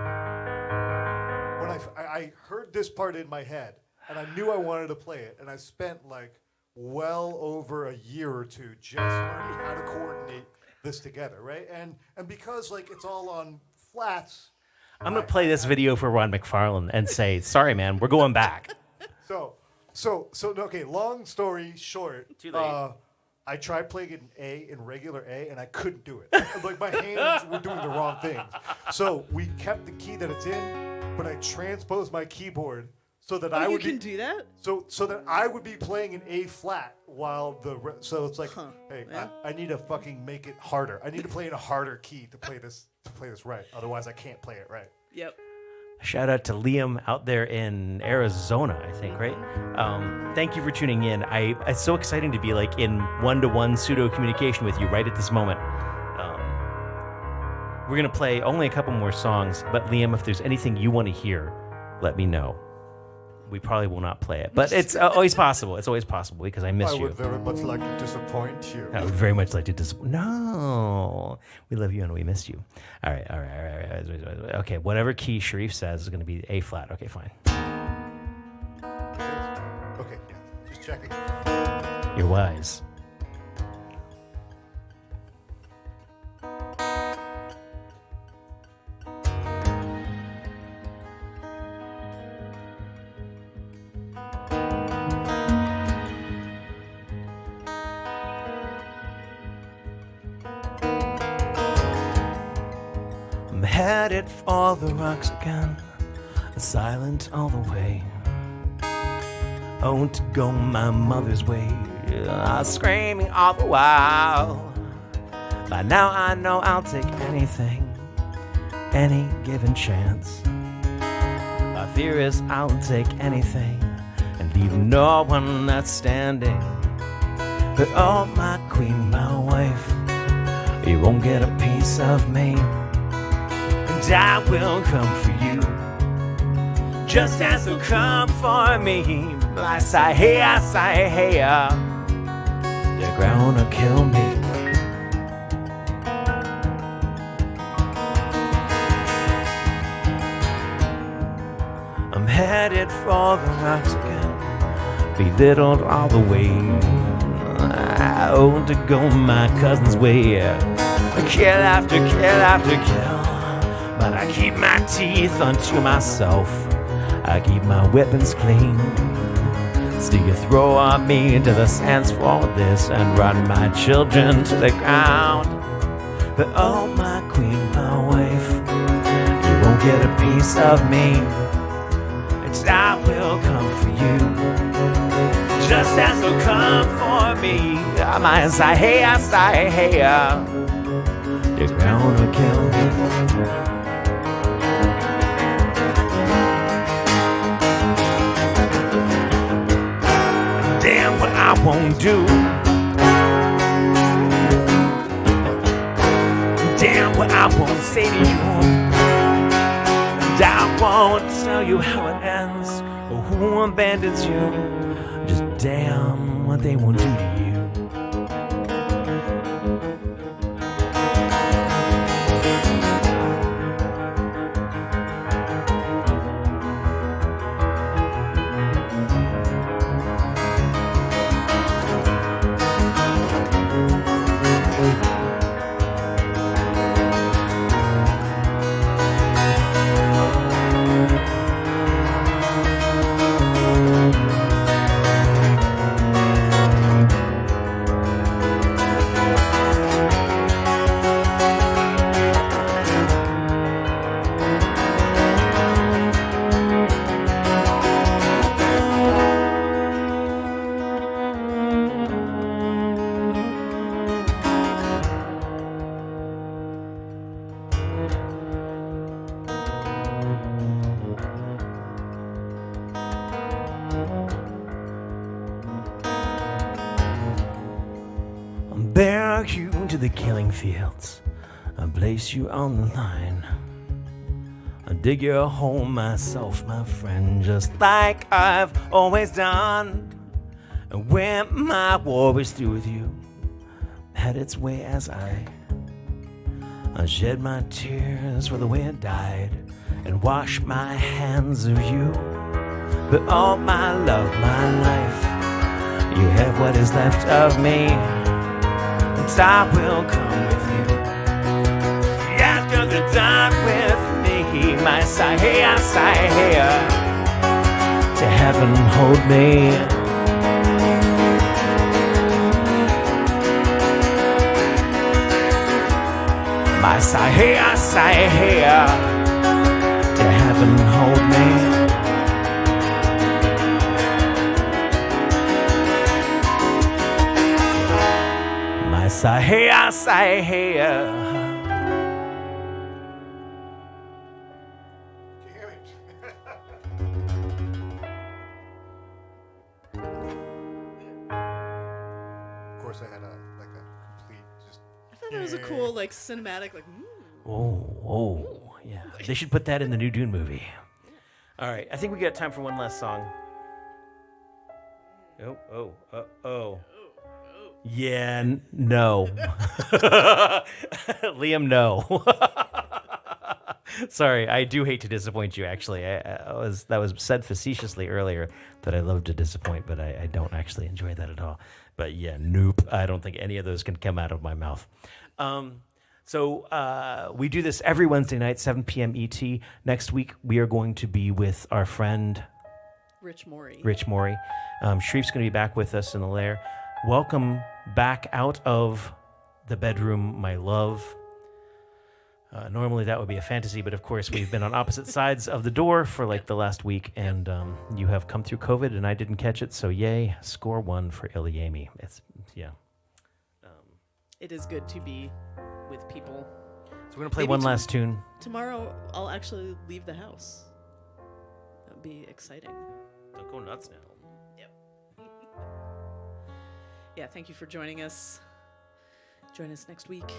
When I heard this part in my head, and I knew I wanted to play it, and I spent like well over a year or two just learning how to coordinate this together, right? And because like it's all on flats. I'm going to play this video for Ron McFarlane and say, sorry, man, we're going back. So okay, long story short, Too late. I tried playing it in regular A, and I couldn't do it. Like my hands were doing the wrong things. So we kept the key that it's in, but I transposed my keyboard so that I would do that? so that I would be playing an A flat while so it's like, hey, yeah. I need to fucking make it harder. I need to play in a harder key to play this right. Otherwise, I can't play it right. Yep. Shout out to Liam out there in Arizona, I think, right? Thank you for tuning in. It's so exciting to be like in one-to-one pseudo communication with you right at this moment. We're gonna play only a couple more songs, but Liam, if there's anything you want to hear, let me know. We probably will not play it, but it's always possible. It's always possible because I miss I you. would very much like to disappoint you. I would very much like to disappoint. No, we love you and we miss you. All right. Okay, whatever key Sharif says is going to be A flat. Okay, fine. Okay, yeah, just checking. You're wise. I'm headed for the rocks again, silent all the way. I want to go my mother's way, screaming all the while. By now I know I'll take anything, any given chance. My fear is I'll take anything and leave no one that's standing. But oh, my queen, my wife, you won't get a piece of me. And I will come for you, just as you'll come for me. I say, hey, the ground will kill me. I'm headed for the rocks again, belittled all the way. I want to go my cousin's way, kill after kill. But I keep my teeth unto myself, I keep my weapons clean. Still you throw on me into the sands for this and run my children to the ground. But oh, my queen, my wife, you won't get a piece of me. And I will come for you, just as you'll come for me. I say, hey, the ground will kill me. Damn what I won't do. Damn what I won't say to you. And I won't tell you how it ends or who abandons you. Just damn what they won't do to you. bear you to the killing fields. I place you on the line. I dig your hole myself, my friend, just like I've always done. And when my war is through with you, had its way as I shed my tears for the way it died, and wash my hands of you. But all my love, my life, you have what is left of me, and I will come with you. After the dawn with me, my sigh, to heaven hold me. My sigh, to heaven hold me. My sigh. Of course, I had a complete just. I thought that was a cool, like, cinematic, like, Oh, yeah. They should put that in the new Dune movie. All right, I think we got time for one last song. Oh. Yeah, no. Liam, no. Sorry, I do hate to disappoint you, actually. That was said facetiously earlier that I love to disappoint, but I don't actually enjoy that at all. But yeah, nope. I don't think any of those can come out of my mouth. So we do this every Wednesday night, 7 p.m. ET. Next week, we are going to be with our friend Rich Morey. Shreef's going to be back with us in the lair. Welcome back out of the bedroom, my love. Normally that would be a fantasy, but of course we've been on opposite sides of the door for like the last week, and you have come through COVID, and I didn't catch it, so yay, score 1 for ilyAIMY. It is good to be with people. So we're going to play one last tune. Tomorrow, I'll actually leave the house. That would be exciting. Don't go nuts now. Yep. Yeah, thank you for joining us. Join us next week.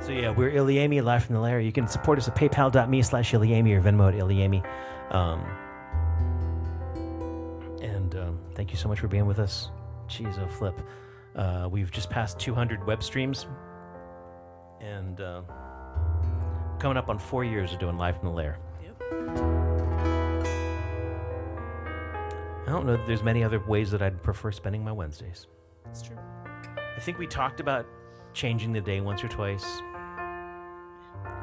So yeah, we're ilyAIMY, live from the lair. You can support us at paypal.me/ilyAIMY or Venmo at ilyAIMY. Thank you so much for being with us. Jeez, oh flip. We've just passed 200 web streams, and coming up on 4 years of doing live from the lair. Yep. I don't know that there's many other ways that I'd prefer spending my Wednesdays. That's true. I think we talked about changing the day once or twice.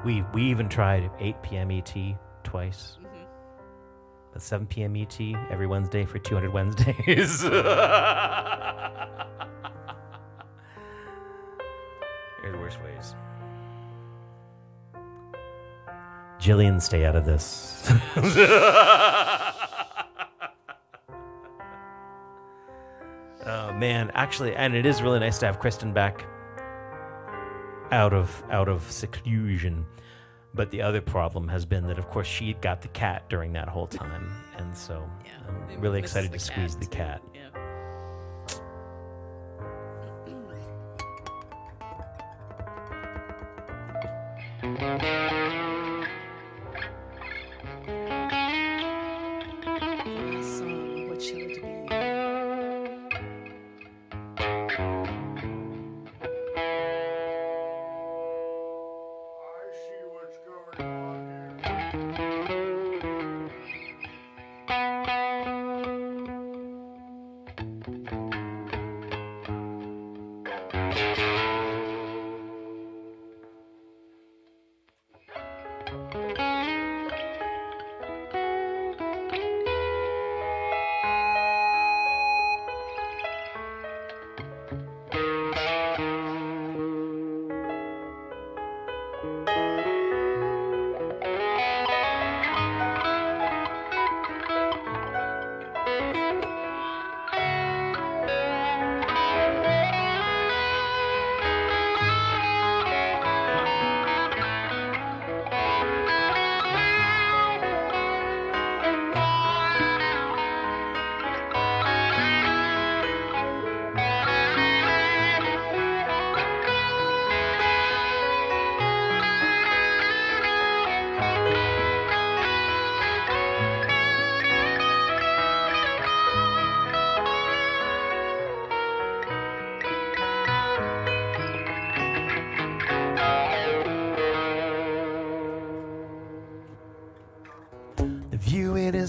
We even tried 8 p.m. ET twice. Mm-hmm. But 7 p.m. ET every Wednesday for 200 Wednesdays. You're the worst ways. Jillian, stay out of this. Oh man, actually, and it is really nice to have Kristen back out of seclusion. But the other problem has been that, of course, she got the cat during that whole time, and so I'm really excited to squeeze the cat. Yeah. Song, what shall it be?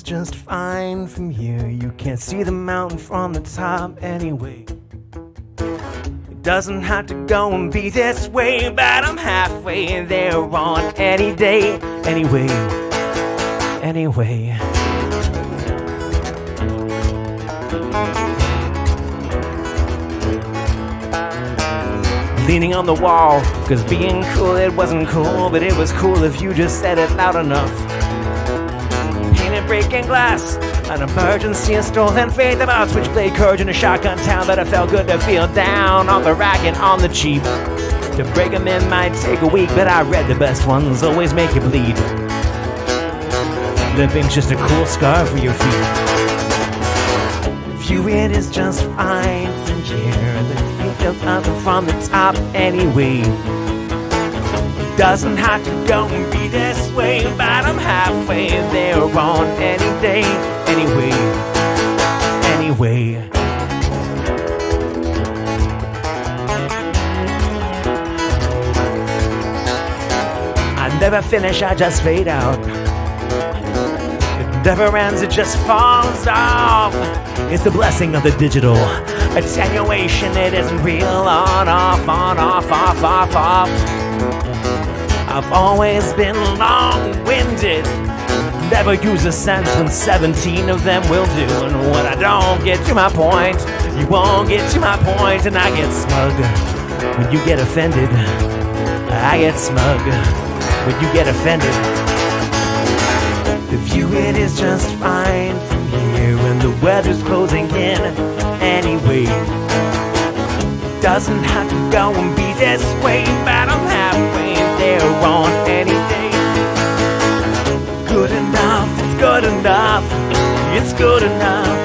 just fine from here. You can't see the mountain from the top anyway. It doesn't have to go and be this way, but I'm halfway there on any day. Anyway. Leaning on the wall, cause being cool, it wasn't cool, but it was cool if you just said it loud enough. Painted breaking glass, an emergency, a stolen faith about switchblade courage in a shotgun town, but it felt good to feel down on the rack and on the cheap. To break them in might take a week, but I read the best ones always make you bleed. Limping's just a cool scar for your feet. View it is just fine from here. You feel nothing from the top anyway. Doesn't have to go and be this way, but I'm halfway there on any day. Anyway. I never finish, I just fade out. It never ends, it just falls off. It's the blessing of the digital attenuation. It isn't real. On, off, off, off. I've always been long-winded. Never use a sentence when 17 of them will do. And when I don't get to my point, you won't get to my point. And I get smug when you get offended. I get smug when you get offended. The view it is just fine from here when the weather's closing in anyway. Doesn't have to go and be this way, but I'm halfway there on any day. Good enough, it's good enough, it's good enough,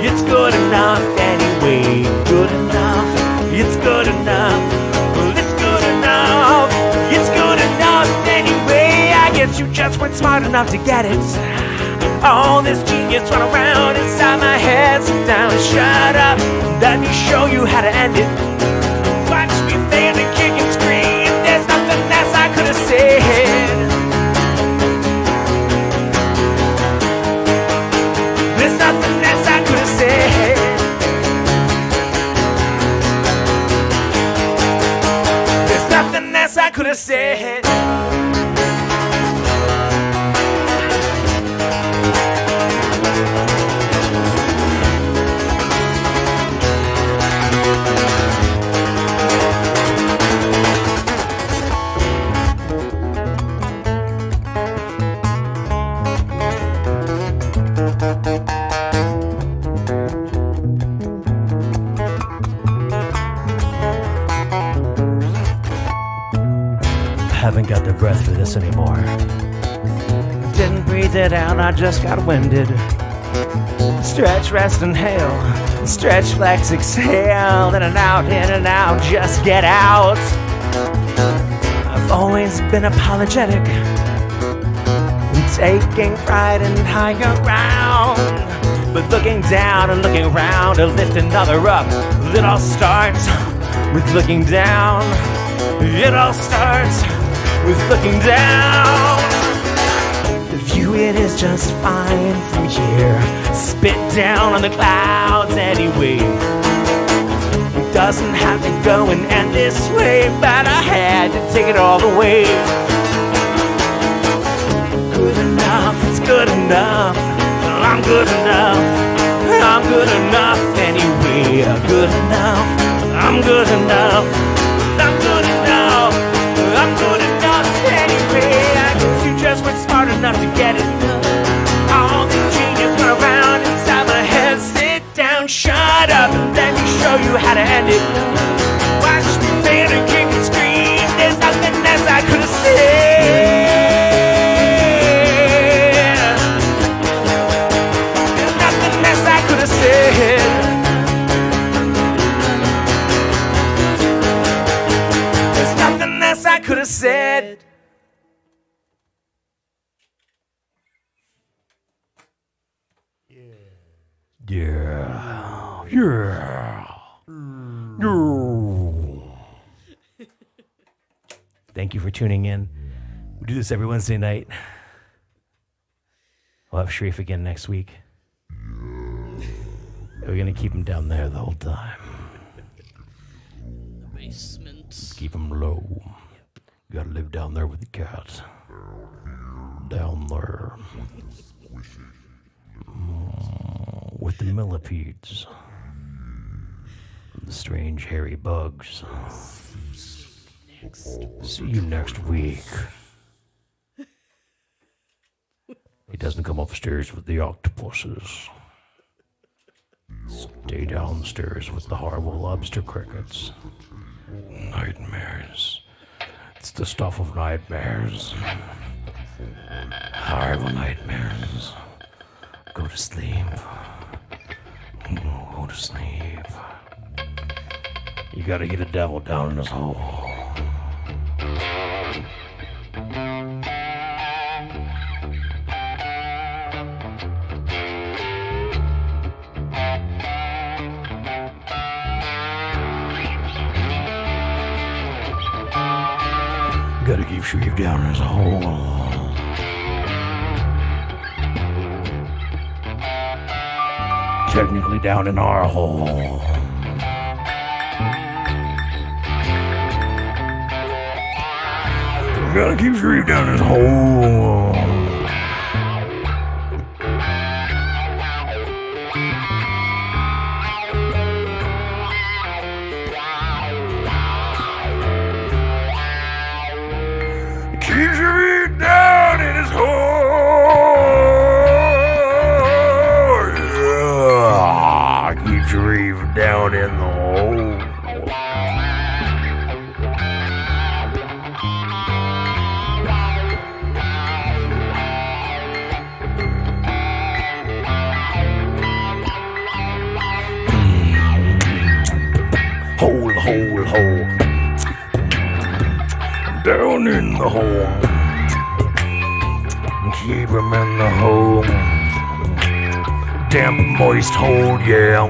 it's good enough anyway. Good enough, it's good enough, well, it's good enough, it's good enough anyway. I guess you just weren't smart enough to get it. All this genius run around inside my head. Sit down, shut up, let me show you how to end it. Watch me fail and kick and scream. There's nothing else I could have said. There's nothing else I could have said. There's nothing else I could have said. Haven't got the breath for this anymore. Didn't breathe it out, I just got winded. Stretch, rest, inhale. Stretch, flex, exhale. In and out, just get out. I've always been apologetic, taking pride in higher ground. But looking down and looking around to lift another up, it all starts with looking down. It all starts with looking down. The view it is just fine from here. Spit down on the clouds anyway. It doesn't have to go and end this way, but I had to take it all away. Good enough, it's good enough. I'm good enough. I'm good enough anyway. Good enough. I'm good enough. I'm good enough. I'm good enough anyway. I guess you just weren't smart enough to get it. All this genius run around inside my head. Sit down, shut up, let me show you how to end it. Watch me fail and kick and scream. There's nothing else I could have said. There's nothing else I could have said. There's nothing else I could have said. Yeah. Thank you for tuning in. We do this every Wednesday night. We'll have Sharif again next week. We're gonna keep him down there the whole time. The basement. Keep him low. You gotta live down there with the cat. Down there. With the millipedes. The strange hairy bugs. See you next week. He doesn't come upstairs with the octopuses. Stay downstairs with the horrible lobster crickets. Nightmares. It's the stuff of nightmares. Horrible nightmares. Go to sleep. Go to sleep. You gotta get a devil down in his hole. Gotta keep Sharif down in his hole. Technically down in our hole. Gotta keep Sharif down in his hole. Keep Sharif down in his hole. Yeah. Keep Sharif down in the hole. Hole. Down in the hole. Keep him in the hole. Damp, moist hole, yeah.